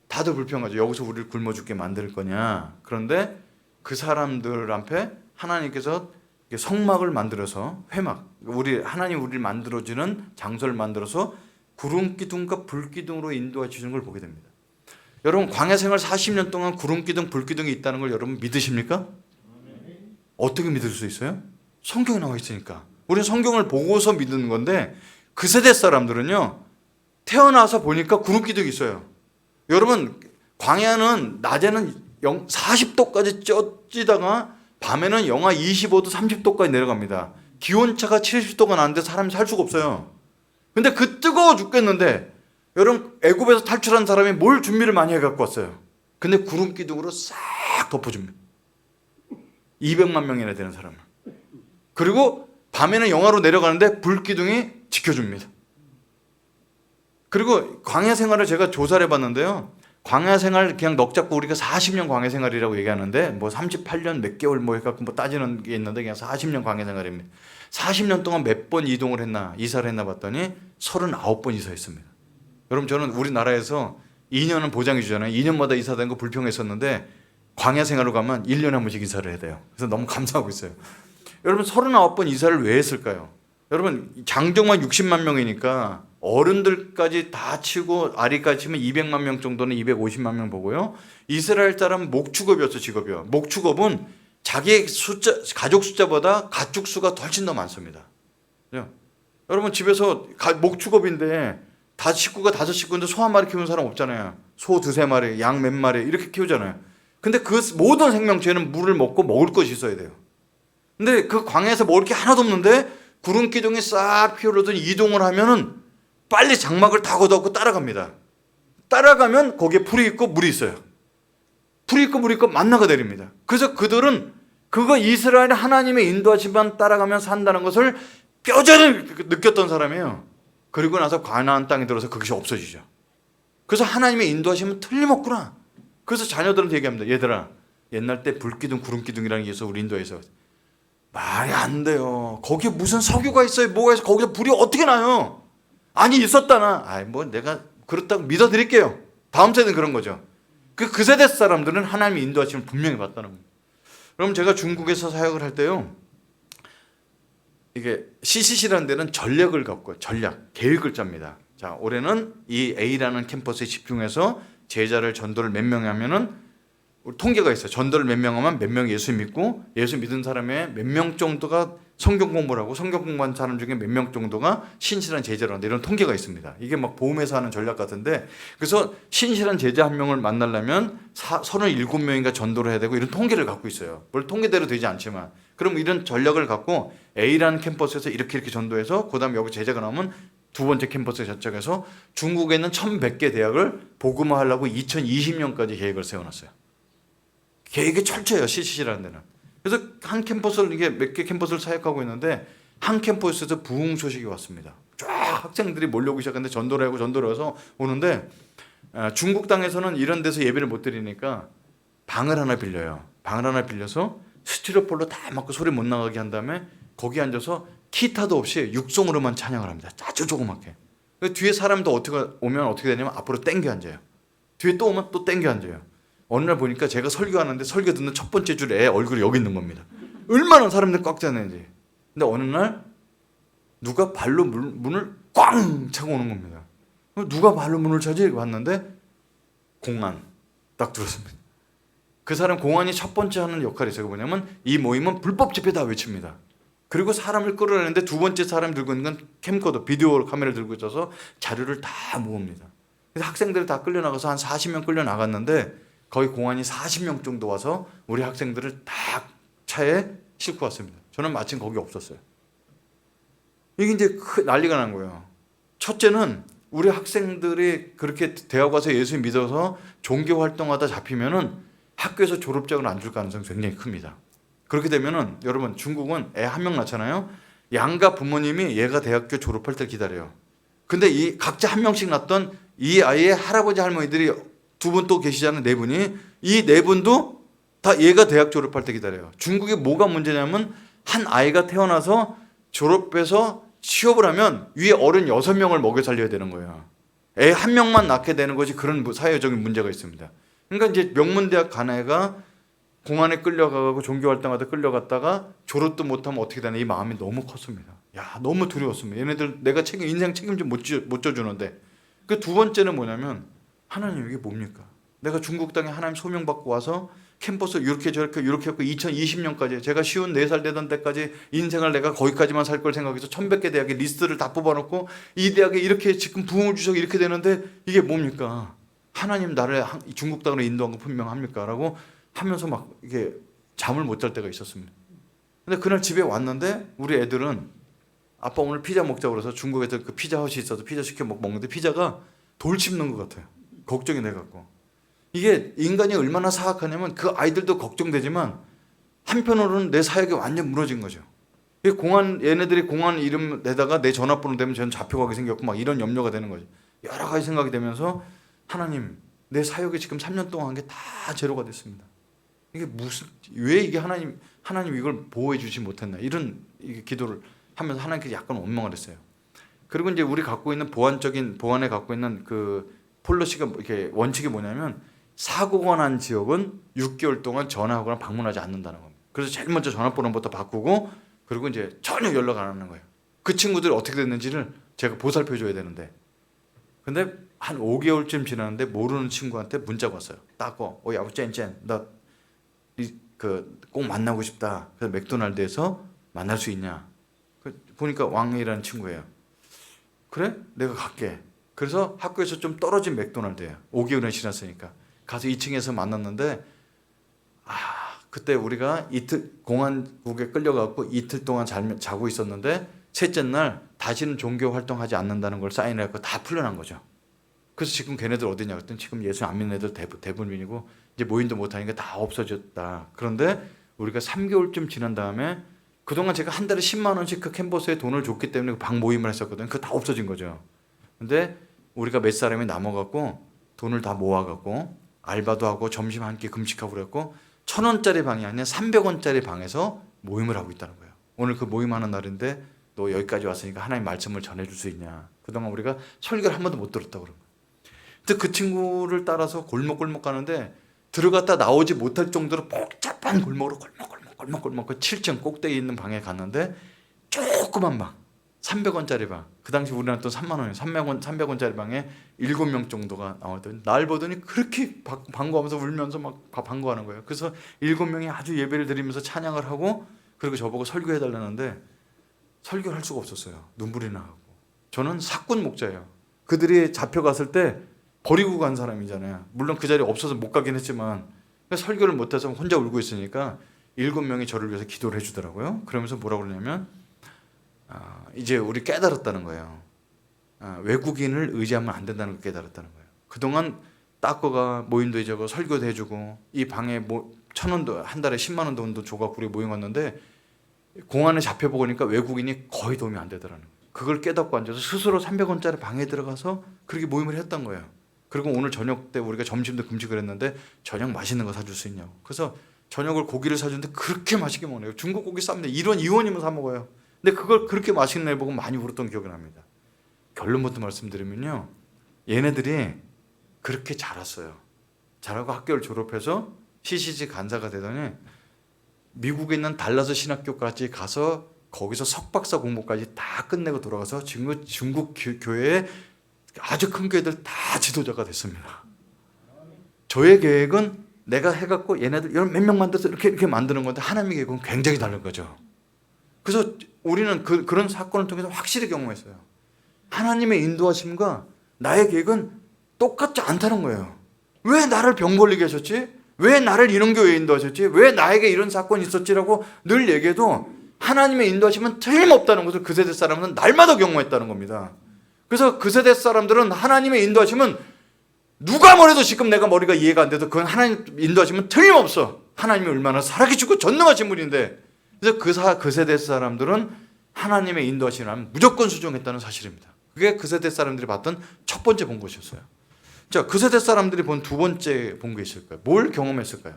다들 불평하죠. 여기서 우리를 굶어 죽게 만들 거냐. 그런데 그 사람들 앞에 하나님께서 성막을 만들어서 회막, 하나님 우리를 만들어주는 장소를 만들어서 구름 기둥과 불 기둥으로 인도해 주시는 걸 보게 됩니다. 여러분, 광야 생활 40년 동안 구름 기둥, 불 기둥이 있다는 걸 여러분 믿으십니까? 어떻게 믿을 수 있어요? 성경에 나와 있으니까. 우리는 성경을 보고서 믿는 건데 그 세대 사람들은요, 태어나서 보니까 구름 기둥이 있어요. 여러분, 광야는 낮에는 40도까지 쪄지다가 밤에는 영하 25도, 30도까지 내려갑니다. 기온차가 70도가 나는데 사람이 살 수가 없어요. 근데 그 뜨거워 죽겠는데 여러분, 애굽에서 탈출한 사람이 뭘 준비를 많이 해갖고 왔어요. 근데 구름 기둥으로 싹 덮어줍니다. 200만 명이나 되는 사람을. 그리고 밤에는 영하로 내려가는데 불 기둥이 지켜줍니다. 그리고 광야 생활을 제가 조사를 해봤는데요. 광야 생활 그냥 넋 잡고 우리가 40년 광야 생활이라고 얘기하는데 뭐 38년 몇 개월 뭐 해갖고 뭐 따지는 게 있는데 그냥 40년 광야 생활입니다. 40년 동안 몇 번 이동을 했나, 이사를 했나 봤더니 39번 이사했습니다. 여러분, 저는 우리나라에서 2년은 보장해 주잖아요. 2년마다 이사된 거 불평했었는데 광야 생활로 가면 1년에 한 번씩 이사를 해야 돼요. 그래서 너무 감사하고 있어요. 여러분, 39번 이사를 왜 했을까요? 여러분, 장정만 60만 명이니까 어른들까지 다 치고 아리까지 치면 200만 명 정도는 250만 명 보고요. 이스라엘 사람 목축업이었어, 직업이요. 목축업은 자기 숫자, 가족 숫자보다 가축 수가 훨씬 더 많습니다. 여러분, 집에서 목축업인데 식구가 5식구인데 소 한 마리 키우는 사람 없잖아요. 소 2-3마리, 양 몇 마리 이렇게 키우잖아요. 근데 그 모든 생명체는 물을 먹고 먹을 것이 있어야 돼요. 근데 그 광야에서 먹을 게 하나도 없는데 구름 기둥이 싹 피어오르더니 이동을 하면은 빨리 장막을 다 걷어갖고 따라갑니다. 따라가면 거기에 풀이 있고 물이 있어요. 풀이 있고 물이 있고 만나가 내립니다. 그래서 그들은 그거 이스라엘 하나님의 인도하심만 따라가면 산다는 것을 뼈저리 느꼈던 사람이에요. 그리고 나서 가나안 땅에 들어서 그것이 없어지죠. 그래서 하나님의 인도하심은 틀림없구나. 그래서 자녀들한테 얘기합니다. 얘들아, 옛날 때 불기둥, 구름기둥이라는 게 있어, 우리 인도에서. 말이 안 돼요. 거기에 무슨 석유가 있어요, 뭐가 있어, 거기서 불이 어떻게 나요? 아니, 있었다나. 내가 그렇다고 믿어드릴게요. 다음 세대는 그런 거죠. 그 세대 사람들은 하나님의 인도하심을 분명히 봤다는 겁니다. 그럼 제가 중국에서 사역을 할 때요, 이게 CCC라는 데는 전략을 갖고, 계획을 짭니다. 자, 올해는 이 A라는 캠퍼스에 집중해서 제자를 전도를 몇 명 하면은 통계가 있어요. 전도를 몇 명 하면 몇 명 예수 믿고, 예수 믿은 사람의 몇 명 정도가 성경 공부를 하고, 성경 공부한 사람 중에 몇 명 정도가 신실한 제자를 한다. 이런 통계가 있습니다. 이게 막 보험회사 하는 전략 같은데, 그래서 신실한 제자 한 명을 만나려면 37명인가 전도를 해야 되고, 이런 통계를 갖고 있어요. 물론 통계대로 되지 않지만. 그럼 이런 전략을 갖고 A라는 캠퍼스에서 이렇게 전도해서, 그 다음에 여기 제자가 나오면 두 번째 캠퍼스에 접촉해서 중국에 있는 1100개 대학을 복음화하려고 2020년까지 계획을 세워놨어요. 계획이 철저해요, CCC라는 데는. 그래서 한 캠퍼스를, 이게 몇 개 캠퍼스를 사역하고 있는데, 한 캠퍼스에서 부흥 소식이 왔습니다. 쫙 학생들이 몰려오기 시작했는데 전도를 하고 전도를 해서 오는데, 중국 땅에서는 이런 데서 예배를 못 드리니까 방을 하나 빌려요. 방을 하나 빌려서 스티로폴로 다 막고 소리 못 나가게 한 다음에 거기 앉아서 기타도 없이 육성으로만 찬양을 합니다. 아주 조그맣게. 뒤에 사람도 오면 어떻게 되냐면 앞으로 땡겨 앉아요. 뒤에 또 오면 또 땡겨 앉아요. 어느 날 보니까 제가 설교하는데 설교 듣는 첫 번째 줄에 애 얼굴이 여기 있는 겁니다. 얼마나 사람들 꽉 찼는지. 근데 어느 날 누가 발로 문을 꽝 차고 오는 겁니다. 누가 발로 문을 차지? 봤는데 공안 딱 들었습니다. 그 사람 공안이 첫 번째 하는 역할이 있어요. 뭐냐면 이 모임은 불법 집회다 외칩니다. 그리고 사람을 끌어내는데 두 번째 사람 들고 있는 건 캠코더, 비디오 카메라를 들고 있어서 자료를 다 모읍니다. 그래서 학생들이 다 끌려나가서 한 40명 끌려나갔는데 거의 공안이 40명 정도 와서 우리 학생들을 다 차에 싣고 왔습니다. 저는 마침 거기 없었어요. 이게 이제 난리가 난 거예요. 첫째는 우리 학생들이 그렇게 대학 와서 예수 믿어서 종교 활동하다 잡히면은 학교에서 졸업장을 안 줄 가능성이 굉장히 큽니다. 그렇게 되면은 여러분 중국은 애 한 명 낳잖아요. 양가 부모님이 얘가 대학교 졸업할 때 기다려요. 근데 이 각자 한 명씩 낳던 이 아이의 할아버지 할머니들이 두 분 또 계시잖아요. 네 분이. 이 네 분도 다 얘가 대학 졸업할 때 기다려요. 중국에 뭐가 문제냐면 한 아이가 태어나서 졸업해서 취업을 하면 위에 어른 6명을 먹여 살려야 되는 거예요. 애 한 명만 낳게 되는 것이 그런 사회적인 문제가 있습니다. 그러니까 이제 명문대학 간 애가 공안에 끌려가고 종교활동하다 끌려갔다가 졸업도 못하면 어떻게 되나 이 마음이 너무 컸습니다. 야 너무 두려웠습니다. 얘네들 내가 인생 책임져 못 져주는데. 그 두 번째는 뭐냐면 하나님 이게 뭡니까? 내가 중국 땅에 하나님 소명받고 와서 캠퍼스 이렇게 저렇게 이렇게 했고 2020년까지 제가 쉬운 4살 되던 때까지 인생을 내가 거기까지만 살 걸 생각해서 1100개 대학의 리스트를 다 뽑아놓고 이 대학에 이렇게 지금 부흥을 주셔서 이렇게 되는데 이게 뭡니까? 하나님 나를 중국 땅으로 인도한 거 분명합니까? 라고 하면서 막 이게 잠을 못 잘 때가 있었습니다. 근데 그날 집에 왔는데 우리 애들은 아빠 오늘 피자 먹자고 그래서 중국에서 그 피자헛이 있어서 피자 시켜 먹는데 피자가 돌 씹는 것 같아요. 걱정이 돼갖고. 이게 인간이 얼마나 사악하냐면 그 아이들도 걱정되지만 한편으로는 내 사역이 완전 무너진 거죠. 얘네들이 공안 이름 내다가 내 전화번호 되면 저는 잡혀가게 생겼고 막 이런 염려가 되는 거죠. 여러 가지 생각이 되면서 하나님 내 사역이 지금 3년 동안 한 게 다 제로가 됐습니다. 이게 왜 이게 하나님 이걸 보호해 주지 못했나 이런 기도를 하면서 하나님께 약간 원망을 했어요. 그리고 이제 우리 갖고 있는 보안에 갖고 있는 그 폴리시가 이렇게 원칙이 뭐냐면 사고가 난 지역은 6개월 동안 전화하거나 방문하지 않는다는 겁니다. 그래서 제일 먼저 전화번호부터 바꾸고 그리고 이제 전혀 연락 안 하는 거예요. 그 친구들이 어떻게 됐는지를 제가 보살펴 줘야 되는데 근데 한 5개월쯤 지났는데 모르는 친구한테 문자가 왔어요. 따고 야부 쨘쨘 나 꼭 만나고 싶다. 그래서 맥도날드에서 만날 수 있냐? 보니까 왕이라는 친구예요. 그래? 내가 갈게. 그래서 학교에서 좀 떨어진 맥도날드예요. 5개월이 지났으니까. 가서 2층에서 만났는데 그때 우리가 이틀 공안국에 끌려가고 이틀 동안 자고 있었는데 셋째 날 다시는 종교 활동하지 않는다는 걸 사인해갖고 다 풀려난 거죠. 그래서 지금 걔네들 어디냐 그랬더니 지금 예수 안 믿는 애들 대부분이고 이제 모임도 못하니까 다 없어졌다. 그런데 우리가 3개월쯤 지난 다음에 그동안 제가 한 달에 10만 원씩 그 캔버스에 돈을 줬기 때문에 그 방 모임을 했었거든요. 그거 다 없어진 거죠. 근데 우리가 몇 사람이 남아갖고 돈을 다 모아갖고 알바도 하고 점심 한 끼 금식하고 그랬고 1,000원짜리 방이 아니라 300원짜리 방에서 모임을 하고 있다는 거예요. 오늘 그 모임하는 날인데 너 여기까지 왔으니까 하나님 말씀을 전해줄 수 있냐. 그동안 우리가 설교를 한 번도 못 들었다고 그런 거예요. 근데 그 친구를 따라서 골목골목 가는데 들어갔다 나오지 못할 정도로 복잡한 골목으로 골목 그 7층 꼭대기 있는 방에 갔는데 조그만 방 300원짜리 방. 그 당시 우리나라 돈 3만 원이에요. 300원짜리 방에 7명 정도가 나오더니 날 보더니 그렇게 반가워하면서 울면서 막 반가워하는 거예요. 그래서 7명이 아주 예배를 드리면서 찬양을 하고 그리고 저보고 설교해달라는데 설교를 할 수가 없었어요. 눈물이 나고. 저는 사꾼 목자예요. 그들이 잡혀갔을 때 버리고 간 사람이잖아요. 물론 그 자리에 없어서 못 가긴 했지만 설교를 못해서 혼자 울고 있으니까 7명이 저를 위해서 기도를 해주더라고요. 그러면서 뭐라고 그러냐면 이제 우리 깨달았다는 거예요. 외국인을 의지하면 안 된다는 걸 깨달았다는 거예요. 그동안 따꺼가 모임도 해주고 설교도 해주고 이 방에 1,000원도 한 달에 10만 원 돈도 줘갖고 우리 모임 왔는데 공안에 잡혀보니까 외국인이 거의 도움이 안 되더라는 거예요. 그걸 깨닫고 앉아서 스스로 300원짜리 방에 들어가서 그렇게 모임을 했던 거예요. 그리고 오늘 저녁 때 우리가 점심도 금식을 했는데 저녁 맛있는 거 사줄 수 있냐고. 그래서 저녁을 고기를 사주는데 그렇게 맛있게 먹네요. 중국 고기 쌉니다. 이런 이원이면 사 먹어요. 근데 그걸 그렇게 맛있는 애 보고 많이 울었던 기억이 납니다. 결론부터 말씀드리면요, 얘네들이 그렇게 자랐어요. 자라고 학교를 졸업해서 CCG 간사가 되더니 미국에 있는 달라스 신학교까지 가서 거기서 석박사 공부까지 다 끝내고 돌아가서 지금 중국 교회에 아주 큰 교회들 다 지도자가 됐습니다. 저의 계획은 내가 해갖고 얘네들 몇 명 만들어서 이렇게 만드는 건데 하나님의 계획은 굉장히 다른 거죠. 그래서 우리는 그런 사건을 통해서 확실히 경험했어요. 하나님의 인도하심과 나의 계획은 똑같지 않다는 거예요. 왜 나를 병 걸리게 하셨지? 왜 나를 이런 교회에 인도하셨지? 왜 나에게 이런 사건이 있었지라고 늘 얘기해도 하나님의 인도하심은 틀림없다는 것을 그 세대 사람은 날마다 경험했다는 겁니다. 그래서 그 세대 사람들은 하나님의 인도하심은 누가 뭐래도 지금 내가 머리가 이해가 안 돼도 그건 하나님 인도하심은 틀림없어. 하나님이 얼마나 살아계시고 전능하신 분인데, 그래서 그 세대 사람들은 하나님의 인도하심을 무조건 수종했다는 사실입니다. 그게 그 세대 사람들이 봤던 첫 번째 본 것이었어요. 자, 그 세대 사람들이 본 두 번째 본 게 있을까요? 뭘 경험했을까요?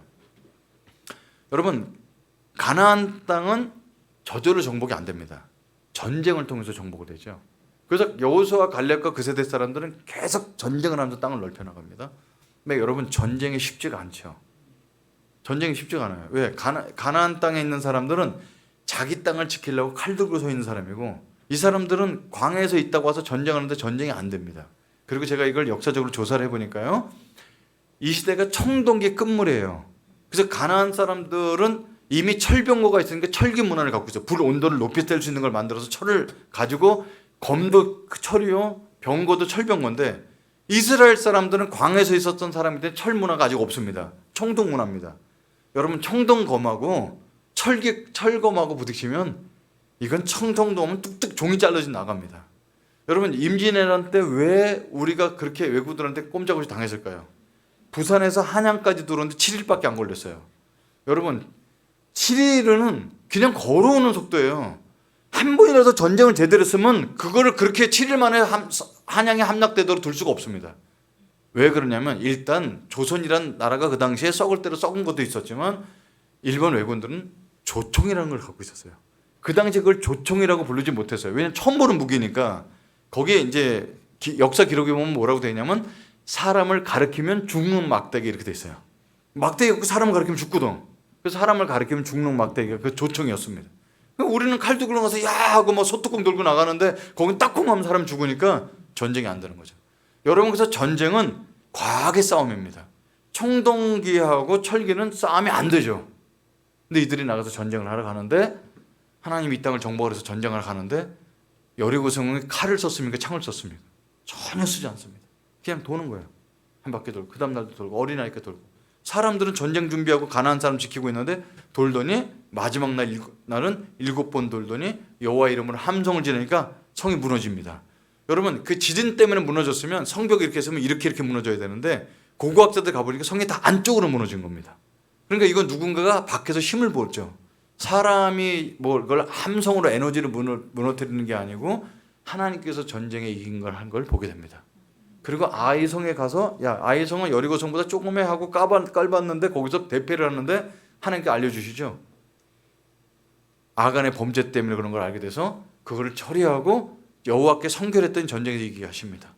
여러분, 가나안 땅은 저절로 정복이 안 됩니다. 전쟁을 통해서 정복이 되죠. 그래서 여호수아와 갈렙과 그 세대 사람들은 계속 전쟁을 하면서 땅을 넓혀 나갑니다. 근데 여러분, 전쟁이 쉽지가 않죠. 전쟁이 쉽지가 않아요. 왜? 가나안 땅에 있는 사람들은 자기 땅을 지키려고 칼 들고 서 있는 사람이고, 이 사람들은 광야에서 있다고 와서 전쟁하는데 전쟁이 안 됩니다. 그리고 제가 이걸 역사적으로 조사를 해보니까요, 이 시대가 청동기 끝물이에요. 그래서 가나안 사람들은 이미 철병거가 있으니까 철기 문화를 갖고 있어요. 불 온도를 높이 뗄 수 있는 걸 만들어서 철을 가지고, 검도 철이요, 병거도 철병거인데, 이스라엘 사람들은 광야에서 있었던 사람인데 철 문화가 아직 없습니다. 청동 문화입니다. 여러분, 청동검하고 철검하고 부딪히면 이건 청동도 오면 뚝뚝 종이 잘라져 나갑니다. 여러분, 임진왜란 때 왜 우리가 그렇게 외국들한테 꼼짝없이 당했을까요? 부산에서 한양까지 들어오는데 7일밖에 안 걸렸어요. 여러분, 7일은 그냥 걸어오는 속도예요. 한 번이라도 전쟁을 제대로 했으면 그거를 그렇게 7일 만에 한양에 함락되도록 둘 수가 없습니다. 왜 그러냐면, 일단 조선이란 나라가 그 당시에 썩을 대로 썩은 것도 있었지만 일본 왜군들은 조총이라는 걸 갖고 있었어요. 그 당시에 그걸 조총이라고 부르지 못했어요. 왜냐면 처음 보는 무기니까. 거기에 이제 역사 기록에 보면 뭐라고 되어 있냐면, 사람을 가리키면 죽는 막대기 이렇게 돼 있어요. 막대기 갖고 사람을 가리키면 죽거든. 그래서 사람을 가리키면 죽는 막대기가 그 조총이었습니다. 우리는 칼 들고 나가서 야 하고 뭐 소뚜껑 들고 나가는데 거긴 딱콩하면 사람 죽으니까 전쟁이 안 되는 거죠. 여러분, 그래서 전쟁은 과학의 싸움입니다. 청동기하고 철기는 싸움이 안 되죠. 근데 이들이 나가서 전쟁을 하러 가는데, 하나님이 이 땅을 정복을 해서 전쟁을 가는데, 여리고 성은 칼을 썼습니까? 창을 썼습니까? 전혀 쓰지 않습니다. 그냥 도는 거예요. 한 바퀴 돌고, 그 다음 날도 돌고, 어린아이가 돌고. 사람들은 전쟁 준비하고 가나안 사람 지키고 있는데, 돌더니 마지막 날은 7번 돌더니 여호와 이름으로 함성을 지르니까 성이 무너집니다. 여러분, 그 지진 때문에 무너졌으면 성벽이 이렇게 했으면 이렇게 무너져야 되는데, 고고학자들 가보니까 성이 다 안쪽으로 무너진 겁니다. 그러니까 이건 누군가가 밖에서 힘을 보죠. 사람이 그걸 함성으로 에너지를 무너뜨리는 게 아니고 하나님께서 전쟁에 이긴 걸 한 걸 보게 됩니다. 그리고 아이성에 가서, 야, 아이성은 여리고성보다 조금해 하고 깔봤는데 거기서 대패를 하는데 하나님께 알려주시죠. 아간의 범죄 때문에 그런 걸 알게 돼서 그거를 처리하고 여호와께 성결했더니 전쟁에 이기게 하십니다.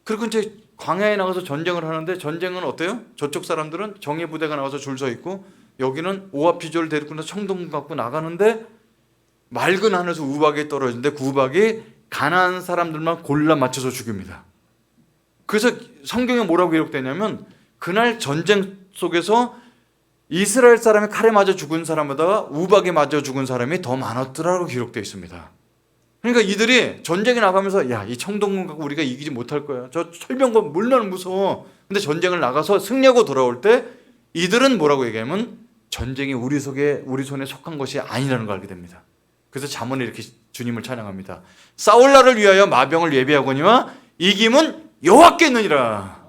그리고 이제 광야에 나가서 전쟁을 하는데, 전쟁은 어때요? 저쪽 사람들은 정예 부대가 나와서 줄 서 있고, 여기는 오합지졸을 데리고 나서 청동 갖고 나가는데, 맑은 하늘에서 우박이 떨어지는데 그 우박이 가난한 사람들만 골라 맞춰서 죽입니다. 그래서 성경에 뭐라고 기록되냐면, 그날 전쟁 속에서 이스라엘 사람이 칼에 맞아 죽은 사람보다 우박에 맞아 죽은 사람이 더 많았더라고 기록되어 있습니다. 그러니까 이들이 전쟁에 나가면서, 야, 이 청동군 갖고 우리가 이기지 못할 거야. 저 철병건 물론 무서워. 근데 전쟁을 나가서 승리하고 돌아올 때 이들은 뭐라고 얘기하면, 전쟁이 우리 손에 속한 것이 아니라는 걸 알게 됩니다. 그래서 잠언에 이렇게 주님을 찬양합니다. 싸울 날을 위하여 마병을 예비하거니와 이김은 여호와께 있느니라.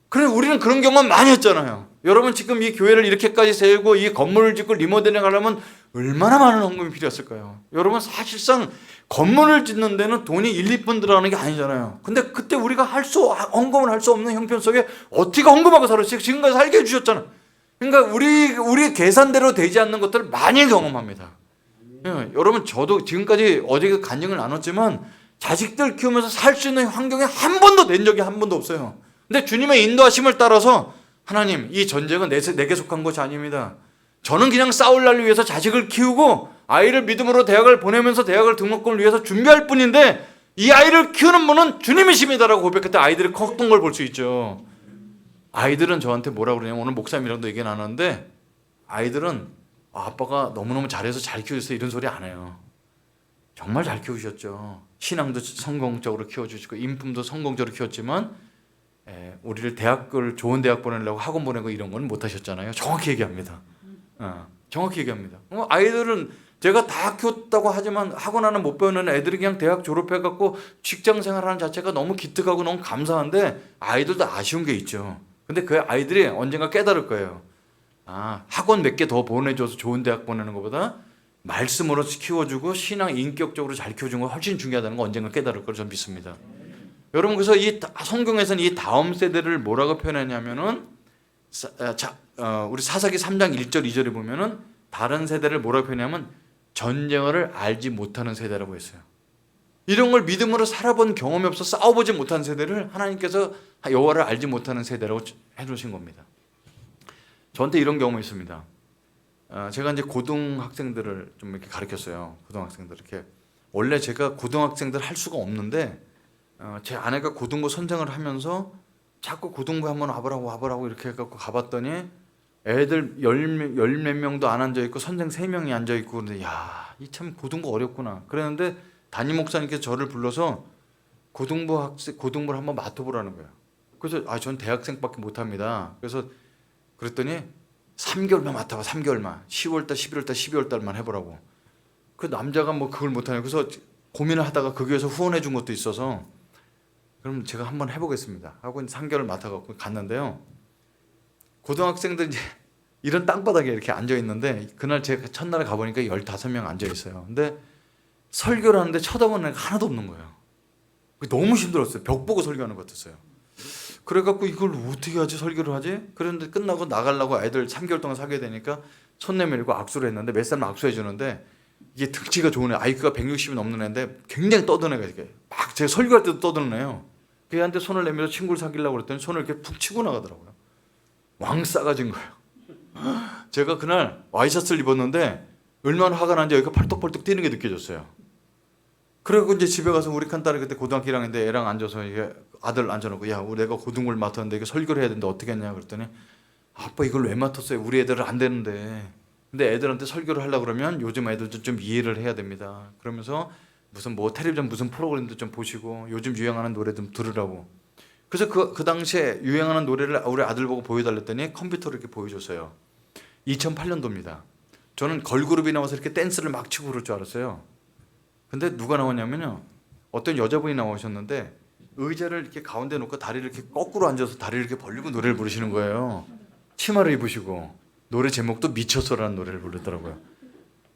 그래, 우리는 그런 경험 많이 했잖아요. 여러분 지금 이 교회를 이렇게까지 세우고 이 건물을 짓고 리모델링 하려면 얼마나 많은 헌금이 필요했을까요? 여러분 사실상 건물을 짓는 데는 돈이 1, 2분 들어가는 게 아니잖아요. 근데 그때 우리가 헌금을 할 수 없는 형편 속에 어떻게 헌금하고 살았어요? 지금까지 살게 해주셨잖아요. 그러니까 우리 계산대로 되지 않는 것들을 많이 경험합니다. 예, 여러분 저도 지금까지 어제 간증을 나눴지만 자식들 키우면서 살 수 있는 환경에 한 번도 낸 적이 한 번도 없어요. 근데 주님의 인도하심을 따라서 하나님 이 전쟁은 내게 속한 것이 아닙니다. 저는 그냥 싸울 날 위해서 자식을 키우고 아이를 믿음으로 대학을 보내면서 대학을 등록금을 위해서 준비할 뿐인데 이 아이를 키우는 분은 주님이십니다라고 고백할 때 아이들이 컸던 걸 볼 수 있죠. 아이들은 저한테 뭐라 그러냐면 오늘 목사님이랑도 얘기 나눴는데 아이들은 아빠가 너무너무 잘해서 잘 키우셨어요 이런 소리 안 해요. 정말 잘 키우셨죠. 신앙도 성공적으로 키워주시고 인품도 성공적으로 키웠지만 우리를 좋은 대학 보내려고 학원 보내고 이런 건 못하셨잖아요. 정확히 얘기합니다. 정확히 얘기합니다. 아이들은 제가 다 키웠다고 하지만 학원 하나 못 배우는 애들이 그냥 대학 졸업해갖고 직장 생활하는 자체가 너무 기특하고 너무 감사한데 아이들도 아쉬운 게 있죠. 근데 그 아이들이 언젠가 깨달을 거예요. 학원 몇 개 더 보내줘서 좋은 대학 보내는 것보다 말씀으로 키워주고 신앙 인격적으로 잘 키워준 거 훨씬 중요하다는 거 언젠가 깨달을 걸 저는 믿습니다. 여러분 그래서 이 성경에서는 이 다음 세대를 뭐라고 표현하냐면은 우리 사사기 3장 1절 2절에 보면은 다른 세대를 뭐라고 표현하냐면 전쟁을 알지 못하는 세대라고 했어요. 이런 걸 믿음으로 살아본 경험이 없어 싸워보지 못한 세대를 하나님께서 여호와를 알지 못하는 세대라고 해놓으신 겁니다. 저한테 이런 경험이 있습니다. 제가 이제 고등학생들을 좀 이렇게 가르쳤어요. 고등학생들 이렇게 원래 제가 고등학생들 할 수가 없는데 제 아내가 고등부 선생을 하면서 자꾸 고등부 한번 와보라고 이렇게 해갖고 가봤더니 애들 열 몇 명도 안 앉아 있고 선생 3명이 앉아 있고 그런데 이 참 고등부 어렵구나. 그랬는데 담임 목사님께서 저를 불러서 고등부를 한번 맡아보라는 거예요. 그래서 전 대학생밖에 못합니다. 그래서 그랬더니 3개월만 맡아봐. 3개월만 10월달 11월달 12월달만 해보라고. 그 남자가 뭐 그걸 못하냐. 그래서 고민을 하다가 그 교회에서 후원해 준 것도 있어서 그럼 제가 한번 해보겠습니다 하고 3개월 맡아갖고 갔는데요. 고등학생들 이제 이런 땅바닥에 이렇게 앉아 있는데 그날 제가 첫날에 가보니까 15명 앉아 있어요. 근데 설교를 하는데 쳐다보는 애가 하나도 없는 거예요. 너무 힘들었어요. 벽 보고 설교하는 것 같았어요. 그래갖고 이걸 어떻게 하지 설교를 하지? 그런데 끝나고 나가려고 애들 3개월 동안 사귀어야 되니까 손 내밀고 악수를 했는데 몇 사람 악수해 주는데 이게 등치가 좋은 애, IQ가 160이 넘는 애인데 굉장히 떠드는 애가 이렇게 막 제가 설교할 때도 떠드는 애요. 걔한테 손을 내밀어 친구를 사귀려고 그랬더니 손을 이렇게 푹 치고 나가더라고요. 왕 싸가진 거예요. 제가 그날 와이셔츠를 입었는데 얼마나 화가 난지 여기가 팔뚝팔뚝 뛰는 게 느껴졌어요. 그리고 이제 집에 가서 우리 큰 딸이 그때 고등학교 1학년인데 애랑 앉아서 이게 아들 앉아놓고 내가 고등부를 맡았는데 이거 설교를 해야 되는데 어떻게 했냐 그랬더니 아빠 이걸 왜 맡았어요? 우리 애들은 안 되는데. 근데 애들한테 설교를 하려고 그러면 요즘 애들도 좀 이해를 해야 됩니다. 그러면서 무슨 텔레비전 무슨 프로그램도 좀 보시고 요즘 유행하는 노래 좀 들으라고. 그래서 그 당시에 유행하는 노래를 우리 아들 보고 보여달랬더니 컴퓨터를 이렇게 보여줬어요. 2008년도입니다. 저는 걸그룹이 나와서 이렇게 댄스를 막 치고 그럴 줄 알았어요. 근데 누가 나왔냐면요. 어떤 여자분이 나오셨는데 의자를 이렇게 가운데 놓고 다리를 이렇게 거꾸로 앉아서 다리를 이렇게 벌리고 노래를 부르시는 거예요. 치마를 입으시고 노래 제목도 미쳤어라는 노래를 부르더라고요.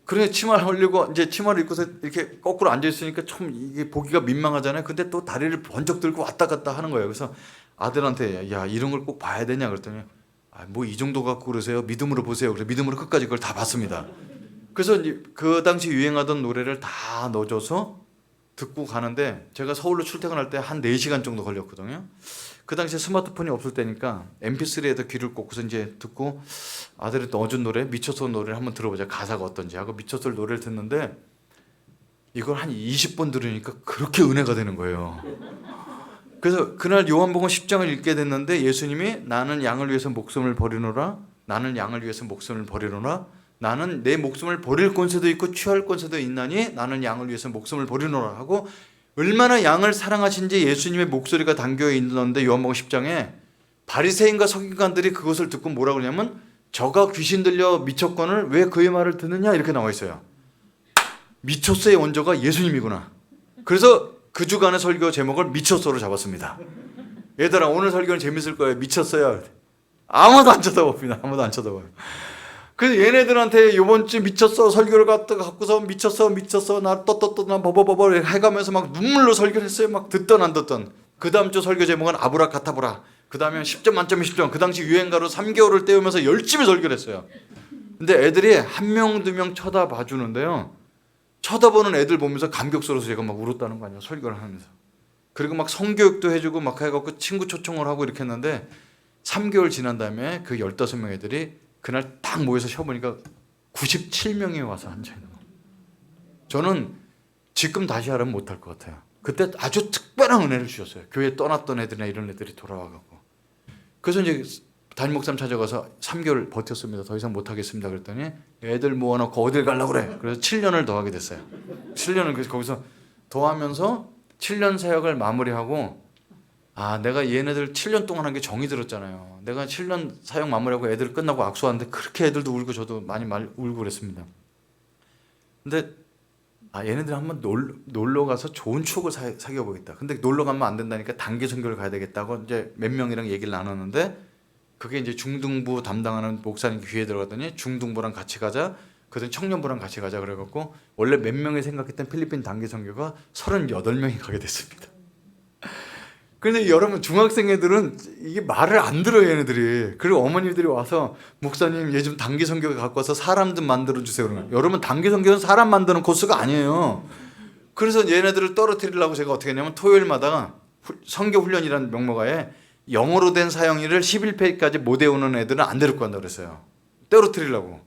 그래 치마를 올리고 이제 치마를 입고서 이렇게 거꾸로 앉아 있으니까 좀 이게 보기가 민망하잖아요. 근데 또 다리를 번쩍 들고 왔다 갔다 하는 거예요. 그래서 아들한테 이런 걸 꼭 봐야 되냐 그랬더니 뭐 이 정도 갖고 그러세요? 믿음으로 보세요. 그래서 믿음으로 끝까지 그걸 다 봤습니다. 그래서 이제 그 당시 유행하던 노래를 다 넣어줘서 듣고 가는데 제가 서울로 출퇴근할 때 한 4시간 정도 걸렸거든요. 그 당시에 스마트폰이 없을 때니까 MP3에다 귀를 꽂고서 이제 듣고 아들이 넣어준 노래 미쳤어 노래를 한번 들어보자 가사가 어떤지 하고 미쳤어 노래를 듣는데 이걸 한 20번 들으니까 그렇게 은혜가 되는 거예요. 그래서 그날 요한복음 10장을 읽게 됐는데 예수님이 나는 양을 위해서 목숨을 버리노라 나는 양을 위해서 목숨을 버리노라 나는 내 목숨을 버릴 권세도 있고 취할 권세도 있나니 나는 양을 위해서 목숨을 버리노라 하고 얼마나 양을 사랑하신지 예수님의 목소리가 담겨 있는데 요한복음 10장에 바리새인과 서기관들이 그것을 듣고 뭐라고 그러냐면 저가 귀신 들려 미쳤거늘 왜 그의 말을 듣느냐 이렇게 나와 있어요. 미쳤어의 원조가 예수님이구나. 그래서 그 주간의 설교 제목을 미쳤어로 잡았습니다. 얘들아 오늘 설교는 재밌을 거예요. 미쳤어요. 아무도 안 쳐다봅니다. 아무도 안 쳐다봐요. 그래서 얘네들한테 요번 주 미쳤어 설교를 갖고서 미쳤어 나 떠떠떠 나 버버버버 해가면서 막 눈물로 설교를 했어요. 막 듣던 안 듣던. 그 다음 주 설교 제목은 아브라카타브라. 그 다음에 10점 만점에 10점. 그 당시 유행가로 3개월을 때우면서 열심히 설교를 했어요. 근데 애들이 한 명 두 명 쳐다봐 주는데요. 쳐다보는 애들 보면서 감격스러워서 제가 막 울었다는 거 아니에요. 설교를 하면서. 그리고 막 성교육도 해주고 막 해갖고 친구 초청을 하고 이렇게 했는데 3개월 지난 다음에 그 15명 애들이 그날 딱 모여서 쉬어보니까 97명이 와서 앉아있는 거예요. 저는 지금 다시 하라면 못할 것 같아요. 그때 아주 특별한 은혜를 주셨어요. 교회 떠났던 애들이나 이런 애들이 돌아와갖고. 그래서 이제 담임 목사님 찾아가서 3개월 버텼습니다. 더 이상 못하겠습니다. 그랬더니 애들 모아놓고 어딜 가려고 그래. 그래서 7년을 더 하게 됐어요. 7년을 거기서 더 하면서 7년 사역을 마무리하고 내가 얘네들 7년 동안 한 게 정이 들었잖아요. 내가 7년 사역 마무리하고 애들 끝나고 악수하는데 그렇게 애들도 울고 저도 많이 울고 그랬습니다. 근데 얘네들 한번 놀러 가서 좋은 추억을 사귀어 보겠다. 근데 놀러 가면 안 된다니까 단기 선교를 가야 되겠다고 이제 몇 명이랑 얘기를 나눴는데 그게 이제 중등부 담당하는 목사님 귀에 들어갔더니 중등부랑 같이 가자. 그랬더니 청년부랑 같이 가자 그래갖고 원래 몇 명이 생각했던 필리핀 단기 선교가 38명이 가게 됐습니다. 근데 여러분 중학생 애들은 이게 말을 안 들어요 얘네들이. 그리고 어머니들이 와서 목사님 얘 좀 단기 선교 갖고 와서 사람 좀 만들어 주세요 그러면 여러분 단기 선교는 사람 만드는 코스가 아니에요. 그래서 얘네들을 떨어뜨리려고 제가 어떻게 했냐면 토요일마다 선교 훈련이라는 명목하에 영어로 된 사형일을 11회까지 못 외우는 애들은 안 데리고 간다고 그랬어요. 떨어뜨리려고.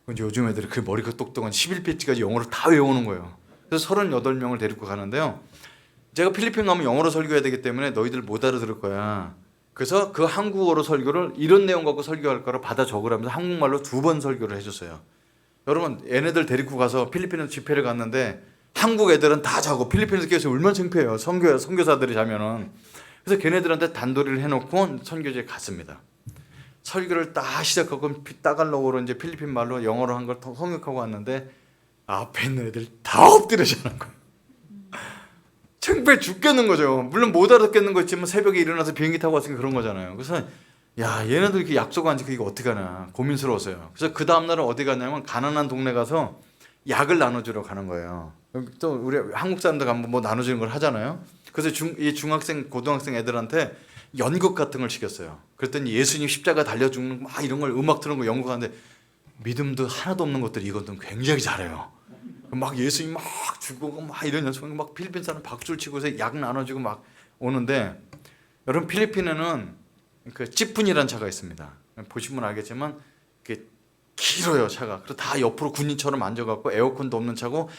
근데 요즘 애들이 그 머리가 똑똑한 11페이지까지 영어를 다 외우는 거예요. 그래서 38명을 데리고 가는데요. 제가 필리핀 가면 영어로 설교해야 되기 때문에 너희들 못 알아들을 거야. 그래서 그 한국어로 설교를 이런 내용 갖고 설교할 거라 받아 적으라면서 한국말로 2번 설교를 해줬어요. 여러분 얘네들 데리고 가서 필리핀에서 집회를 갔는데 한국 애들은 다 자고 필리핀에서 계속 울면 창피해요. 선교사들이 자면은. 그래서 걔네들한테 단도리를 해놓고 선교지에 갔습니다. 설교를 딱 시작하고 따갈로그로 이제 필리핀 말로 영어로 한 걸 통역하고 왔는데 앞에 있는 애들 다 엎드려 자는 거예요. 창피해 죽겠는 거죠. 물론 못 알아듣겠는 거 있지만 새벽에 일어나서 비행기 타고 왔으니까 그런 거잖아요. 그래서 얘네들 이렇게 약속 안 지키고 이거 어떻게 하나 고민스러웠어요. 그래서 그 다음날은 어디 갔냐면 가난한 동네 가서 약을 나눠주러 가는 거예요. 또 우리 한국 사람들 가면 뭐 나눠주는 걸 하잖아요. 그래서 이 중학생 고등학생 애들한테 연극 같은 걸 시켰어요. 그랬더니 예수님 십자가 달려 죽는 막 이런 걸 음악 틀는 거 연극하는데 믿음도 하나도 없는 것들 이것도 굉장히 잘해요. 막 예수님 막 죽고 막 이런 연습 막 필리핀 사람 박수를 치고서 약 나눠주고 막 오는데 여러분 필리핀에는 그 찌푼이라는 차가 있습니다. 보시면 알겠지만 이게 길어요 차가. 그래서 다 옆으로 군인처럼 앉아갖고 에어컨도 없는 차고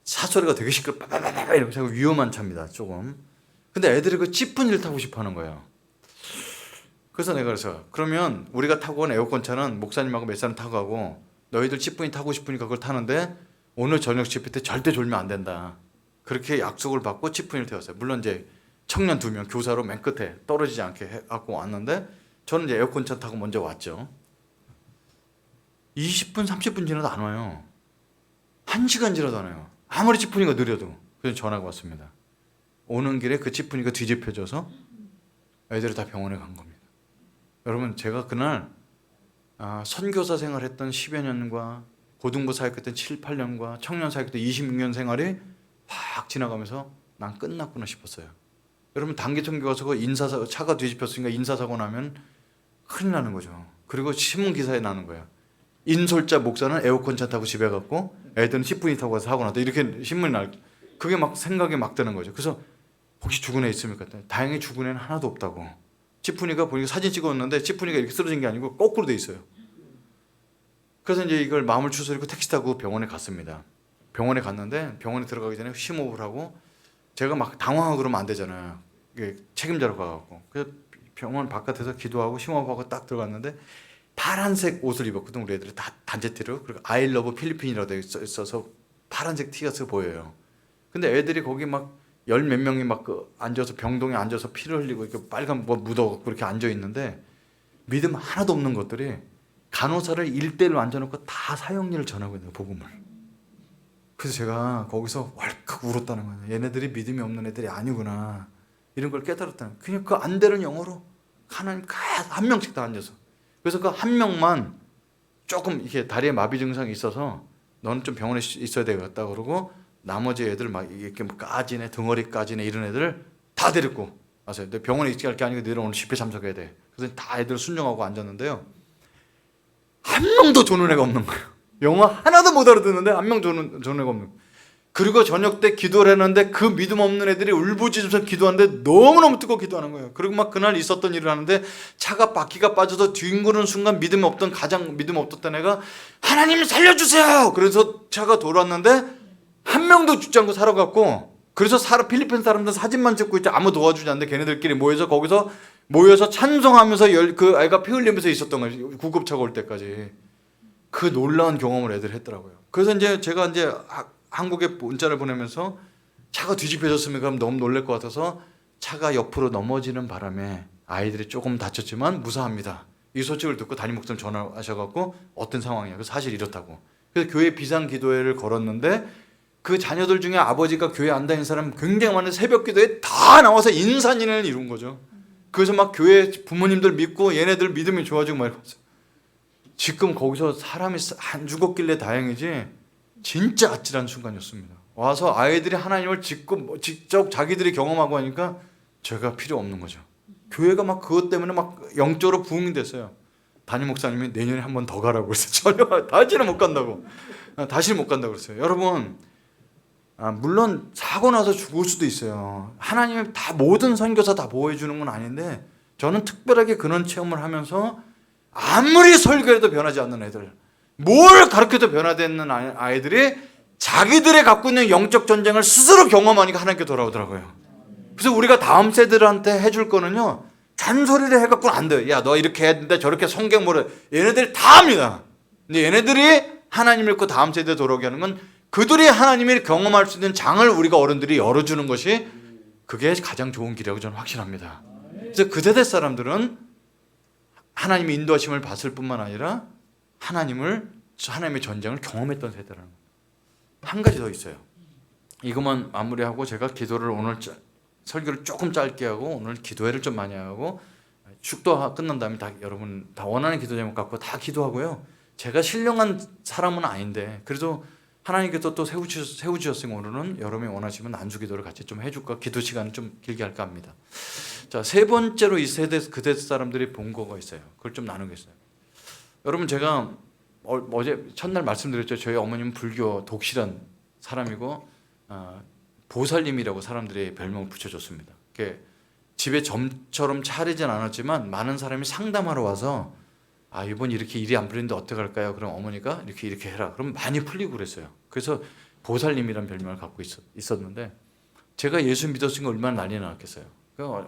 사소리가 되게 시끄러 빠바바바 이렇게 차고 위험한 차입니다 조금. 근데 애들이 그 찌푼이를 타고 싶어하는 거예요. 그래서 내가 그래서 그러면 우리가 타고 온 에어컨 차는 목사님하고 몇 사람 타고 가고 너희들 찌푼이 타고 싶으니까 그걸 타는데 오늘 저녁 집회 때 절대 졸면 안 된다. 그렇게 약속을 받고 찌푼이를 태웠어요. 물론 이제 청년 2명 교사로 맨 끝에 떨어지지 않게 해갖고 왔는데 저는 이제 에어컨 차 타고 먼저 왔죠. 20분 30분 지나도 안 와요. 1시간 지나도 안 와요. 아무리 찌푼이가 느려도. 그래서 전화가 왔습니다. 오는 길에 그 찌푼이가 뒤집혀져서 애들이 다 병원에 간 겁니다. 여러분 제가 그날 선교사 생활했던 10여 년과 고등부 사역했던 7, 8년과 청년 사역했던 26년 생활이 확 지나가면서 난 끝났구나 싶었어요. 여러분 단기 선교 가서 차가 뒤집혔으니까 인사사고 나면 큰일 나는 거죠. 그리고 신문 기사에 나는 거예요. 인솔자 목사는 에어컨 차 타고 집에 갔고 애들은 10분이 타고 가서 사고 났다. 이렇게 신문이 날. 그게 막 생각이 막 드는 거죠. 그래서 혹시 죽은 애 있습니까? 다행히 죽은 애는 하나도 없다고. 찌푸니가 보니까 사진 찍었는데 찌푸니가 이렇게 쓰러진 게 아니고 거꾸로 돼 있어요. 그래서 이제 이걸 마음을 추스리고 택시 타고 병원에 갔습니다. 병원에 갔는데 병원에 들어가기 전에 심호흡을 하고 제가 막 당황하고 그러면 안 되잖아요. 책임자로 가갖고. 그래서 병원 바깥에서 기도하고 심호흡하고 딱 들어갔는데 파란색 옷을 입었거든. 우리 애들이 다 단체티로. 그리고 I love 필리핀이라고 돼 있어서 파란색 티가 보여요. 근데 애들이 거기 막 열 몇 명이 막 앉아서 병동에 앉아서 피를 흘리고 이렇게 빨간 뭐 묻어갖고 이렇게 앉아 있는데 믿음 하나도 없는 것들이 간호사를 1대1로 앉아놓고 다 사형리를 전하고 있는 복음을. 그래서 제가 거기서 왈칵 울었다는 거예요. 얘네들이 믿음이 없는 애들이 아니구나. 이런 걸 깨달았다는 거예요. 그냥 그 안 되는 영어로 하나님 한 명씩 다 앉아서 그래서 그 한 명만 조금 이렇게 다리에 마비 증상이 있어서 너는 좀 병원에 있어야 되겠다 그러고 나머지 애들 막 이렇게 뭐 까지네 등허리 까지네 이런 애들 다 데리고 왔어요. 근데 병원에 있게 할 게 아니고 너는 오늘 집회 참석해야 돼. 그래서 다 애들 순종하고 앉았는데요. 한 명도 조는 애가 없는 거예요. 영어 하나도 못 알아듣는데 한 명 조는 애가 없는 거예요. 그리고 저녁 때 기도를 했는데 그 믿음 없는 애들이 울부짖으면서 기도하는데 너무너무 뜨겁게 기도하는 거예요. 그리고 막 그날 있었던 일을 하는데 차가 바퀴가 빠져서 뒹구는 순간 믿음 없던 가장 믿음 없었던 애가 하나님 살려주세요. 그래서 차가 돌아왔는데 한 명도 죽지 않고 살아갔고 그래서 필리핀 사람들 사진만 찍고 있지 아무 도와주지 않는데 걔네들끼리 모여서 거기서 모여서 찬송하면서 그 아이가 피 흘리면서 있었던 거예요. 구급차가 올 때까지. 그 놀라운 경험을 애들이 했더라고요. 그래서 이제 제가 이제 한국에 문자를 보내면서 차가 뒤집혀졌으면 그럼 너무 놀랄 것 같아서 차가 옆으로 넘어지는 바람에 아이들이 조금 다쳤지만 무사합니다. 이 소식을 듣고 담임 목사님 전화하셔갖고 어떤 상황이냐. 그래서 사실 이렇다고. 그래서 교회 비상기도회를 걸었는데 그 자녀들 중에 아버지가 교회 안 다니는 사람 굉장히 많은 새벽 기도에 다 나와서 인산인해를 이룬 거죠. 그래서 막 교회 부모님들 믿고 얘네들 믿음이 좋아지고 막 이러면서 지금 거기서 사람이 안 죽었길래 다행이지 진짜 아찔한 순간이었습니다. 와서 아이들이 하나님을 직접 자기들이 경험하고 하니까 제가 필요 없는 거죠. 교회가 막 그것 때문에 막 영적으로 부흥이 됐어요. 담임 목사님이 내년에 한 번 더 가라고 그래서 전혀 다시는 못 간다고. 다시는 못 간다고 그랬어요. 여러분 물론 사고 나서 죽을 수도 있어요. 하나님이 다 모든 선교사 다 보호해 주는 건 아닌데 저는 특별하게 그런 체험을 하면서 아무리 설교해도 변하지 않는 애들 뭘 가르쳐도 변화되는 아이들이 자기들이 갖고 있는 영적 전쟁을 스스로 경험하니까 하나님께 돌아오더라고요. 그래서 우리가 다음 세대들한테 해줄 거는요 잔소리를 해갖고는 안 돼요. 야 너 이렇게 했는데 저렇게 성경 뭐래. 얘네들이 다 합니다. 근데 얘네들이 하나님 읽고 다음 세대에 돌아오게 하는 건 그들이 하나님이 경험할 수 있는 장을 우리가 어른들이 열어주는 것이 그게 가장 좋은 길이라고 저는 확신합니다. 그래서 그 세대 사람들은 하나님의 인도하심을 봤을 뿐만 아니라 하나님의 전쟁을 경험했던 세대라는 거예요. 한 가지 더 있어요. 이것만 마무리하고 제가 기도를 오늘 설교를 조금 짧게 하고 오늘 기도회를 좀 많이 하고 축도 끝난 다음에 다 여러분 다 원하는 기도 제목 갖고 다 기도하고요. 제가 신령한 사람은 아닌데 그래도 하나님께서 또 세우주셨으니 오늘은 여러분이 원하시면 안주 기도를 같이 좀 해줄까 기도 시간을 좀 길게 할까 합니다. 자, 세 번째로 이 세대 그대 사람들이 본 거가 있어요. 그걸 좀 나누겠어요. 여러분 제가 어제 첫날 말씀드렸죠. 저희 어머님은 불교 독실한 사람이고 보살님이라고 사람들이 별명을 붙여줬습니다. 집에 점처럼 차리진 않았지만 많은 사람이 상담하러 와서 이번 이렇게 일이 안 풀리는데 어떻게 할까요? 그럼 어머니가 이렇게 해라. 그럼 많이 풀리고 그랬어요. 그래서 보살님이라는 별명을 갖고 있었는데 제가 예수 믿었으니까 얼마나 난리 났겠어요.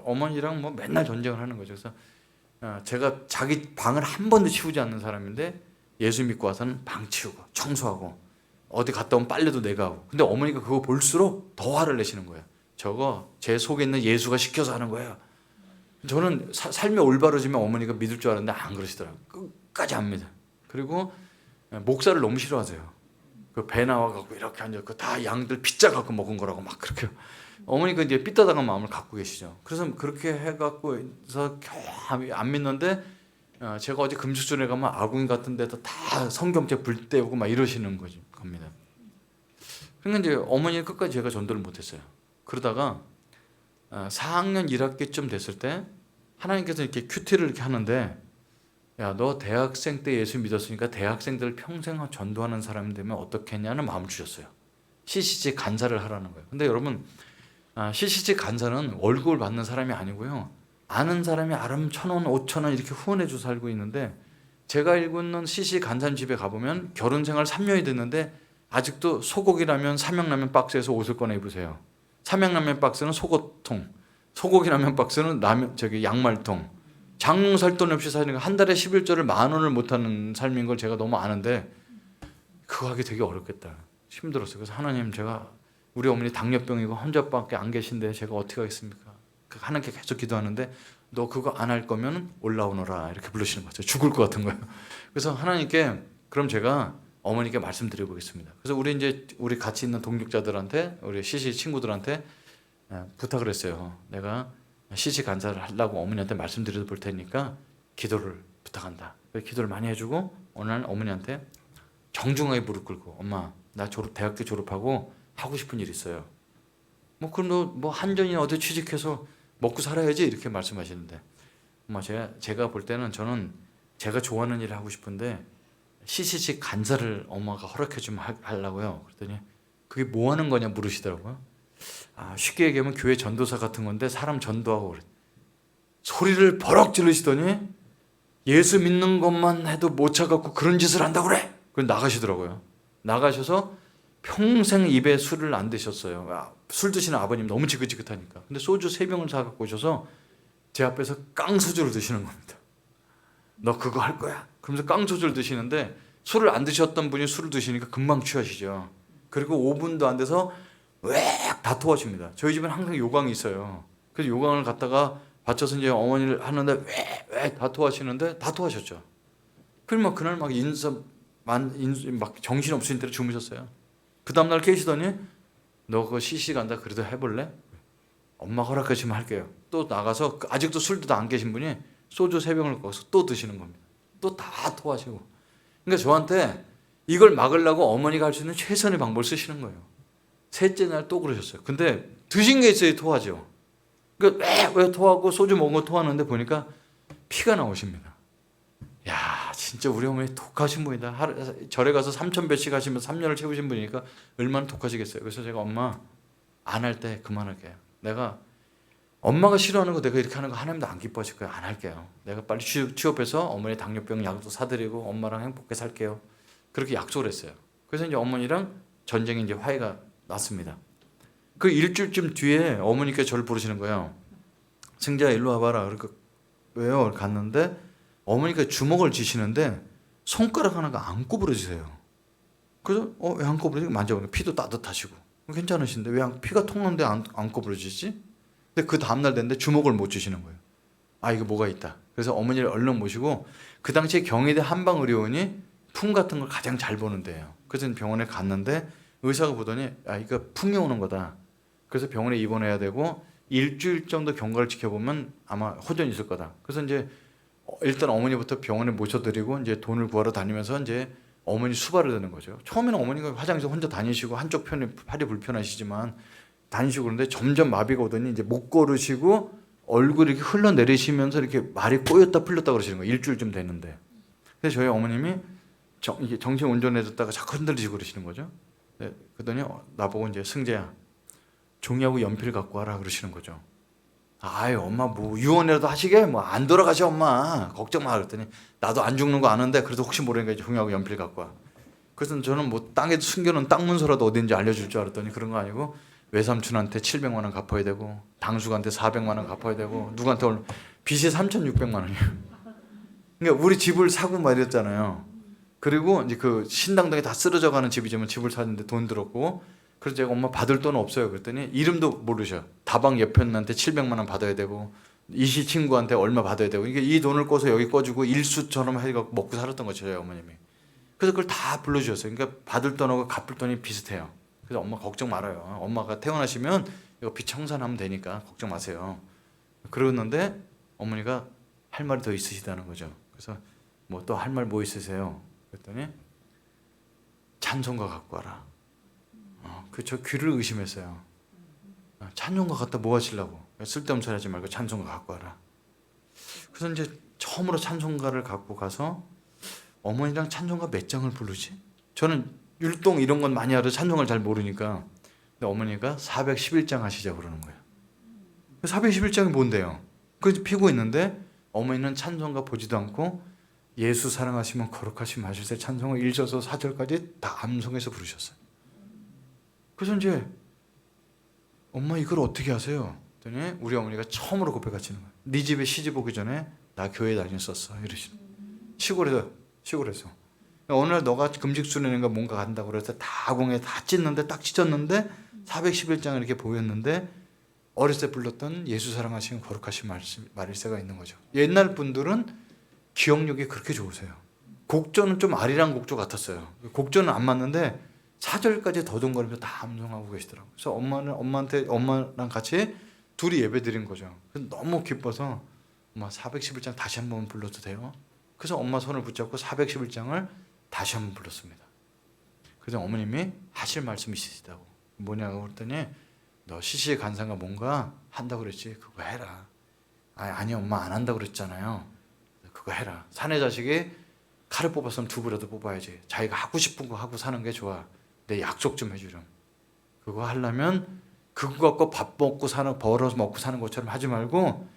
어머니랑 뭐 맨날 전쟁을 하는 거죠. 그래서 제가 자기 방을 한 번도 치우지 않는 사람인데 예수 믿고 와서는 방 치우고 청소하고 어디 갔다 오면 빨래도 내가 하고. 근데 어머니가 그거 볼수록 더 화를 내시는 거예요. 저거 제 속에 있는 예수가 시켜서 하는 거예요. 저는 삶이 올바르지만 어머니가 믿을 줄 알았는데 안 그러시더라고요. 끝까지 압니다. 그리고 목살을 너무 싫어하세요. 그 배 나와갖고 이렇게 앉아서 다 양들 피자 갖고 먹은 거라고 막 그렇게. 어머니가 이제 삐딱한 마음을 갖고 계시죠. 그래서 그렇게 해갖고 해서 겨우 안 믿는데 제가 어제 금식순에 가면 아궁이 같은 데도 다 성경책 불 때우고 막 이러시는 겁니다. 그러니까 이제 어머니는 끝까지 제가 전도를 못했어요. 그러다가 4학년 1학기쯤 됐을 때 하나님께서 이렇게 큐티를 이렇게 하는데 야, 너 대학생 때 예수 믿었으니까 대학생들 평생 전도하는 사람이 되면 어떻겠냐는 마음을 주셨어요. CCG 간사를 하라는 거예요. 근데 여러분 CCG 간사는 월급을 받는 사람이 아니고요. 아는 사람이 아름 1,000원, 5,000원 이렇게 후원해 주고 살고 있는데 제가 알고 있는 CCG 간사님 집에 가보면 결혼 생활 3년이 됐는데 아직도 소고기라면 삼양라면 박스에서 옷을 꺼내 입으세요. 삼양라면 박스는 속옷통, 소고기라면 박스는 양말통. 장롱 살 돈 없이 사는 거 한 달에 11조를 10,000원을 못하는 삶인 걸 제가 너무 아는데 그거 하기 되게 어렵겠다. 힘들었어요. 그래서 하나님 제가 우리 어머니 당뇨병이고 혼자밖에 안 계신데 제가 어떻게 하겠습니까? 하나님께 계속 기도하는데 너 그거 안 할 거면 올라오너라 이렇게 부르시는 거죠. 죽을 것 같은 거예요. 그래서 하나님께 그럼 제가 어머니께 말씀드려 보겠습니다. 그래서 우리 같이 있는 동역자들한테 우리 CC 친구들한테 부탁을 했어요. 내가 CC 간사를 하려고 어머니한테 말씀드려 볼 테니까 기도를 부탁한다. 기도를 많이 해주고 어느 날 어머니한테 정중하게 무릎 꿇고 엄마 나 대학교 졸업하고 하고 싶은 일 있어요. 뭐 그럼 너 뭐 한전이나 어디 취직해서 먹고 살아야지 이렇게 말씀하시는데 엄마 제가 볼 때는 저는 제가 좋아하는 일을 하고 싶은데 CCC 간사를 엄마가 허락해 주면 하려고요. 그랬더니 그게 뭐 하는 거냐 물으시더라고요. 쉽게 얘기하면 교회 전도사 같은 건데 사람 전도하고 그래. 소리를 버럭 지르시더니 예수 믿는 것만 해도 못 차갖고 그런 짓을 한다고 그래. 그럼 나가시더라고요. 나가셔서 평생 입에 술을 안 드셨어요. 술 드시는 아버님 너무 지긋지긋하니까. 근데 소주 3병을 사갖고 오셔서 제 앞에서 깡소주를 드시는 겁니다. 너 그거 할 거야. 그러면서 깡소주를 드시는데 술을 안 드셨던 분이 술을 드시니까 금방 취하시죠. 그리고 5분도 안 돼서 다 토하십니다. 저희 집은 항상 요강이 있어요. 그래서 요강을 갖다가 받쳐서 이제 어머니를 하는데 다 토하시는데 다 토하셨죠. 그러면 그날 막 막 정신 없으신 대로 주무셨어요. 그 다음날 깨시더니 너 그거 CC 간다 그래도 해볼래? 엄마 허락하시면 할게요. 또 나가서 아직도 술도 다 안 깨신 분이 소주 3병을 꺼서 또 드시는 겁니다. 또 다 토하시고. 그러니까 저한테 이걸 막으려고 어머니가 할 수 있는 최선의 방법을 쓰시는 거예요. 셋째 날 또 그러셨어요. 근데 드신 게 있어야 토하죠. 그러니까 왜 토하고 소주 먹은 거 토하는데 보니까 피가 나오십니다. 야 진짜 우리 어머니 독하신 분이다. 절에 가서 3,000배씩 하시면 3년을 채우신 분이니까 얼마나 독하시겠어요. 그래서 제가 엄마 안 할 때 그만할게요. 내가 엄마가 싫어하는 거 내가 이렇게 하는 거 하나님도 안 기뻐하실 거예요. 안 할게요. 내가 빨리 취업해서 어머니 당뇨병 약도 사드리고 엄마랑 행복하게 살게요. 그렇게 약속을 했어요. 그래서 이제 어머니랑 전쟁이 이제 화해가 났습니다. 그 일주일쯤 뒤에 어머니께서 저를 부르시는 거예요. 승재야 일로 와봐라. 그러니까 왜요? 갔는데 어머니가 주먹을 쥐시는데 손가락 하나가 안 구부러지세요. 그래서 왜 안 구부러지지? 만져보니까 피도 따뜻하시고 괜찮으신데 왜 피가 통하는데 안 구부러지지? 근데 그 다음날 됐는데 주먹을 못 쥐시는 거예요. 이거 뭐가 있다. 그래서 어머니를 얼른 모시고 그 당시에 경희대 한방의료원이 풍 같은 걸 가장 잘 보는 데예요. 그래서 병원에 갔는데 의사가 보더니 이거 풍이 오는 거다. 그래서 병원에 입원해야 되고 일주일 정도 경과를 지켜보면 아마 호전이 있을 거다. 그래서 이제 일단 어머니부터 병원에 모셔드리고 이제 돈을 구하러 다니면서 이제 어머니 수발을 드는 거죠. 처음에는 어머니가 화장실 혼자 다니시고 한쪽 팔이 불편하시지만 다니시고 그런데 점점 마비가 오더니 이제 못 걸으시고 얼굴이 이렇게 흘러내리시면서 이렇게 말이 꼬였다 풀렸다 그러시는 거예요. 일주일쯤 됐는데. 그래서 저희 어머님이 이게 정신 온전해졌다가 자꾸 흔들리시고 그러시는 거죠. 네, 그러더니 나보고 이제 승재야 종이하고 연필 갖고 와라 그러시는 거죠. 엄마 뭐 유언이라도 하시게 뭐 안 돌아가셔 엄마 걱정 마 그랬더니 나도 안 죽는 거 아는데 그래도 혹시 모르니까 종이하고 연필 갖고 와. 그래서 저는 뭐 땅에 숨겨놓은 땅 문서라도 어딘지 알려줄 줄 알았더니 그런 거 아니고 외삼촌한테 700만 원 갚아야 되고 당숙한테 400만 원 갚아야 되고 누구한테 빚이 3,600만 원이에요. 그러니까 우리 집을 사고 말이었잖아요. 그리고 이제 그 신당동에 다 쓰러져 가는 집이지만 집을 사는데 돈 들었고 그래서 제가 엄마 받을 돈 없어요 그랬더니 이름도 모르셔. 다방 옆에 언니한테 700만 원 받아야 되고 이시 친구한테 얼마 받아야 되고 이게 이 돈을 꿔서 여기 꿔주고 일수처럼 해갖고 먹고 살았던 거죠 저희 어머님이. 그래서 그걸 다 불러주셨어요. 그러니까 받을 돈하고 갚을 돈이 비슷해요. 그래서 엄마 걱정 말아요. 엄마가 퇴원하시면 이거 빚 청산하면 되니까 걱정 마세요. 그러는데 어머니가 할 말이 더 있으시다는 거죠. 그래서 뭐 또 할 말 뭐 있으세요? 그랬더니 찬송가 갖고 와라. 저 귀를 의심했어요. 찬송가 갖다 뭐 하시려고? 쓸데없는 소리 하지 말고 찬송가 갖고 와라. 그래서 이제 처음으로 찬송가를 갖고 가서 어머니랑 찬송가 몇 장을 부르지? 저는 율동 이런 건 많이 알아도 찬송가를 잘 모르니까. 근데 어머니가 411장 하시자고 그러는 거예요. 411장이 뭔데요? 그래서 피고 있는데 어머니는 찬송가 보지도 않고 예수 사랑하시면 거룩하시면 하실세 찬송가 1절에서 4절까지 다 암송해서 부르셨어요. 그래서 이제 엄마 이걸 어떻게 하세요? 그랬더니 우리 어머니가 처음으로 고백하시는 거예요. 네 집에 시집 오기 전에 나 교회 다녔었어 이러시는 거예요. 시골에서 어느 날 너가 금식수련인가 뭔가 간다고 그래서 다 공에 다 찢는데 딱 찢었는데 411장을 이렇게 보였는데 어렸을 때 불렀던 예수 사랑하시면 거룩하신 말일세가 있는 거죠. 옛날 분들은 기억력이 그렇게 좋으세요. 곡조는 좀 아리랑 곡조 같았어요. 곡조는 안 맞는데 4절까지 더듬거리면서 다 암송하고 계시더라고요. 그래서 엄마랑 같이 둘이 예배 드린 거죠. 그래서 너무 기뻐서 엄마 411장 다시 한번 불러도 돼요? 그래서 엄마 손을 붙잡고 411장을 다시 한번 불렀습니다. 그래서 어머님이 하실 말씀이 있으시다고. 뭐냐고 그랬더니 너 시시간사가 뭔가 한다고 그랬지? 그거 해라. 아니 엄마 안 한다고 그랬잖아요. 그거 해라. 사내 자식이 칼을 뽑았으면 두부라도 뽑아야지. 자기가 하고 싶은 거 하고 사는 게 좋아. 내 약속 좀 해주렴. 그거 하려면 그거 갖고 밥 먹고 사는, 벌어서 먹고 사는 것처럼 하지 말고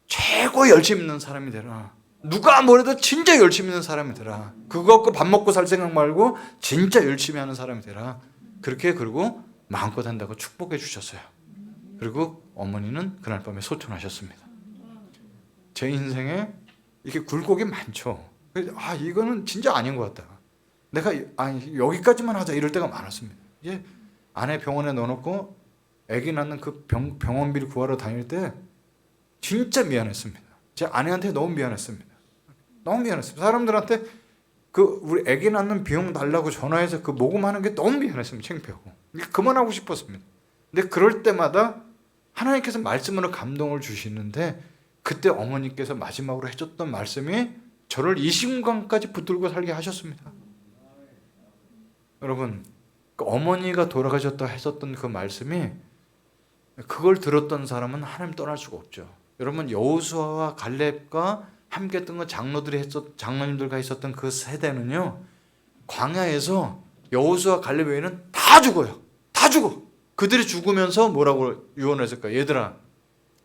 최고 열심히 있는 사람이 되라. 누가 뭐래도 진짜 열심히 있는 사람이 되라. 그거 갖고 밥 먹고 살 생각 말고 진짜 열심히 하는 사람이 되라. 그렇게 그리고 마음껏 한다고 축복해 주셨어요. 그리고 어머니는 그날 밤에 소천하셨습니다. 제 인생에 이렇게 굴곡이 많죠. 이거는 진짜 아닌 것 같다. 내가 여기까지만 하자 이럴 때가 많았습니다. 이제 아내 병원에 넣어놓고 아기 낳는 그 병원비를 구하러 다닐 때 진짜 미안했습니다. 제 아내한테 너무 미안했습니다. 너무 미안했습니다. 사람들한테 그 우리 아기 낳는 비용 달라고 전화해서 그 모금하는 게 너무 미안했습니다. 창피하고 그만하고 싶었습니다. 근데 그럴 때마다 하나님께서 말씀으로 감동을 주시는데 그때 어머니께서 마지막으로 해줬던 말씀이 저를 이 순간까지 붙들고 살게 하셨습니다. 여러분, 그 어머니가 돌아가셨다 했었던 그 말씀이 그걸 들었던 사람은 하나님 떠날 수가 없죠. 여러분, 여호수아와 갈렙과 함께 했던 그 장로님들과 있었던 그 세대는요, 광야에서 여호수아 갈렙 외에는 다 죽어요. 다 죽어. 그들이 죽으면서 뭐라고 유언했을까? 얘들아,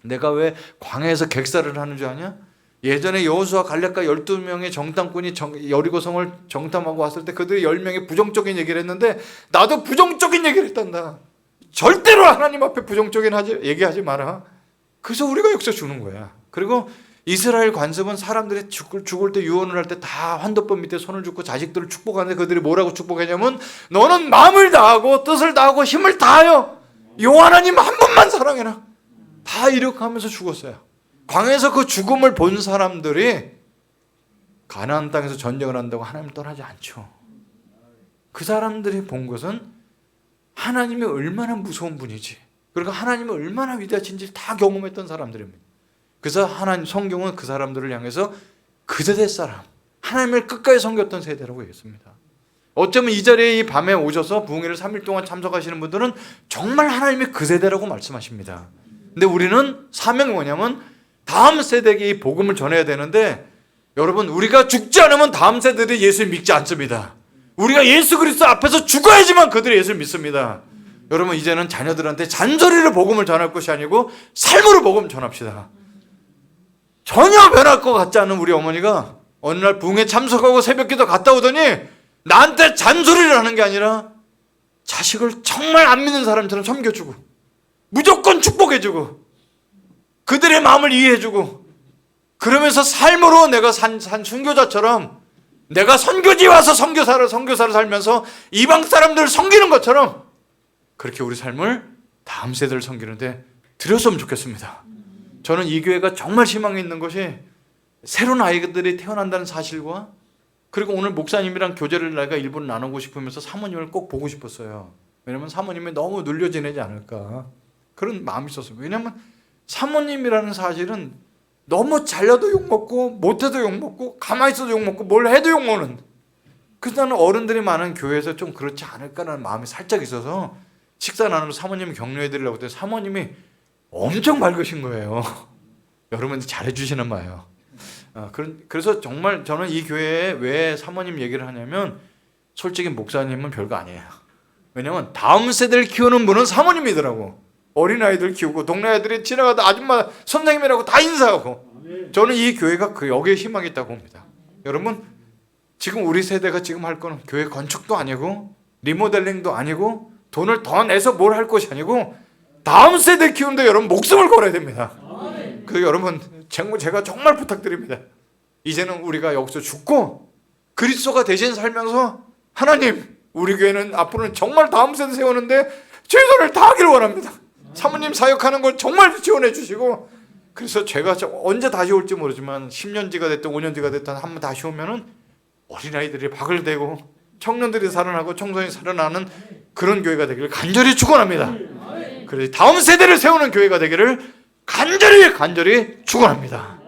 내가 왜 광야에서 객사를 하는 줄 아냐? 예전에 여호수아 갈렙과 12명의 정탐꾼이 여리고성을 정탐하고 왔을 때 그들이 10명이 부정적인 얘기를 했는데 나도 부정적인 얘기를 했단다. 절대로 하나님 앞에 부정적인 얘기하지 마라. 그래서 우리가 여기서 죽는 거야. 그리고 이스라엘 관습은 사람들이 죽을 때 유언을 할 때 다 환도법 밑에 손을 줍고 자식들을 축복하는데 그들이 뭐라고 축복했냐면 너는 마음을 다하고 뜻을 다하고 힘을 다하여 여호와 하나님 한 분만 사랑해라. 다 이렇게 하면서 죽었어요. 광야에서 그 죽음을 본 사람들이 가나안 땅에서 전쟁을 한다고 하나님을 떠나지 않죠. 그 사람들이 본 것은 하나님이 얼마나 무서운 분이지, 그리고 하나님이 얼마나 위대하신지 다 경험했던 사람들입니다. 그래서 하나님 성경은 그 사람들을 향해서 그 세대 사람, 하나님을 끝까지 섬겼던 세대라고 얘기했습니다. 어쩌면 이 자리에 이 밤에 오셔서 부흥회를 3일 동안 참석하시는 분들은 정말 하나님이 그 세대라고 말씀하십니다. 근데 우리는 사명이 뭐냐면 다음 세대에게 이 복음을 전해야 되는데, 여러분, 우리가 죽지 않으면 다음 세대들이 예수를 믿지 않습니다. 우리가 예수 그리스도 앞에서 죽어야지만 그들이 예수를 믿습니다. 여러분, 이제는 자녀들한테 잔소리로 복음을 전할 것이 아니고 삶으로 복음 전합시다. 전혀 변할 것 같지 않은 우리 어머니가 어느 날 부흥회 참석하고 새벽기도 갔다 오더니 나한테 잔소리를 하는 게 아니라 자식을 정말 안 믿는 사람처럼 섬겨주고 무조건 축복해주고 그들의 마음을 이해해주고, 그러면서 삶으로 내가 산 순교자처럼 내가 선교지 와서 선교사를 살면서 이방 사람들을 섬기는 것처럼 그렇게 우리 삶을 다음 세대를 섬기는데 들였으면 좋겠습니다. 저는 이 교회가 정말 희망이 있는 것이 새로운 아이들이 태어난다는 사실과, 그리고 오늘 목사님이랑 교제를 내가 일부러 나누고 싶으면서 사모님을 꼭 보고 싶었어요. 왜냐면 사모님이 너무 눌려 지내지 않을까 그런 마음이 있었어요. 왜냐면 사모님이라는 사실은 너무 잘려도 욕먹고 못해도 욕먹고 가만히 있어도 욕먹고 뭘 해도 욕먹는, 그래서 나는 어른들이 많은 교회에서 좀 그렇지 않을까라는 마음이 살짝 있어서 식사 나누면서 사모님 격려해드리려고 했더니 사모님이 엄청 밝으신 거예요. 여러분 잘해주시는 거예요. 그래서 정말 저는 이 교회에 왜 사모님 얘기를 하냐면 솔직히 목사님은 별거 아니에요. 왜냐면 다음 세대를 키우는 분은 사모님이더라고. 어린아이들 키우고 동네 애들이 지나가다 아줌마 선생님이라고 다 인사하고, 저는 이 교회가 여기에 희망이 있다고 봅니다. 여러분, 지금 우리 세대가 지금 할 거는 교회 건축도 아니고 리모델링도 아니고 돈을 더 내서 뭘 할 것이 아니고 다음 세대 키우는데 여러분 목숨을 걸어야 됩니다. 그래서 여러분 제가 정말 부탁드립니다. 이제는 우리가 여기서 죽고 그리스도가 대신 살면서 하나님, 우리 교회는 앞으로는 정말 다음 세대 세우는데 최선을 다하기를 원합니다. 사모님 사역하는 걸 정말 지원해 주시고, 그래서 제가 언제 다시 올지 모르지만 10년 뒤가 됐든 5년 뒤가 됐든 한번 다시 오면은 어린아이들이 박을 대고 청년들이 살아나고 청소년이 살아나는 그런 교회가 되기를 간절히 축원합니다. 그래서 다음 세대를 세우는 교회가 되기를 간절히 축원합니다.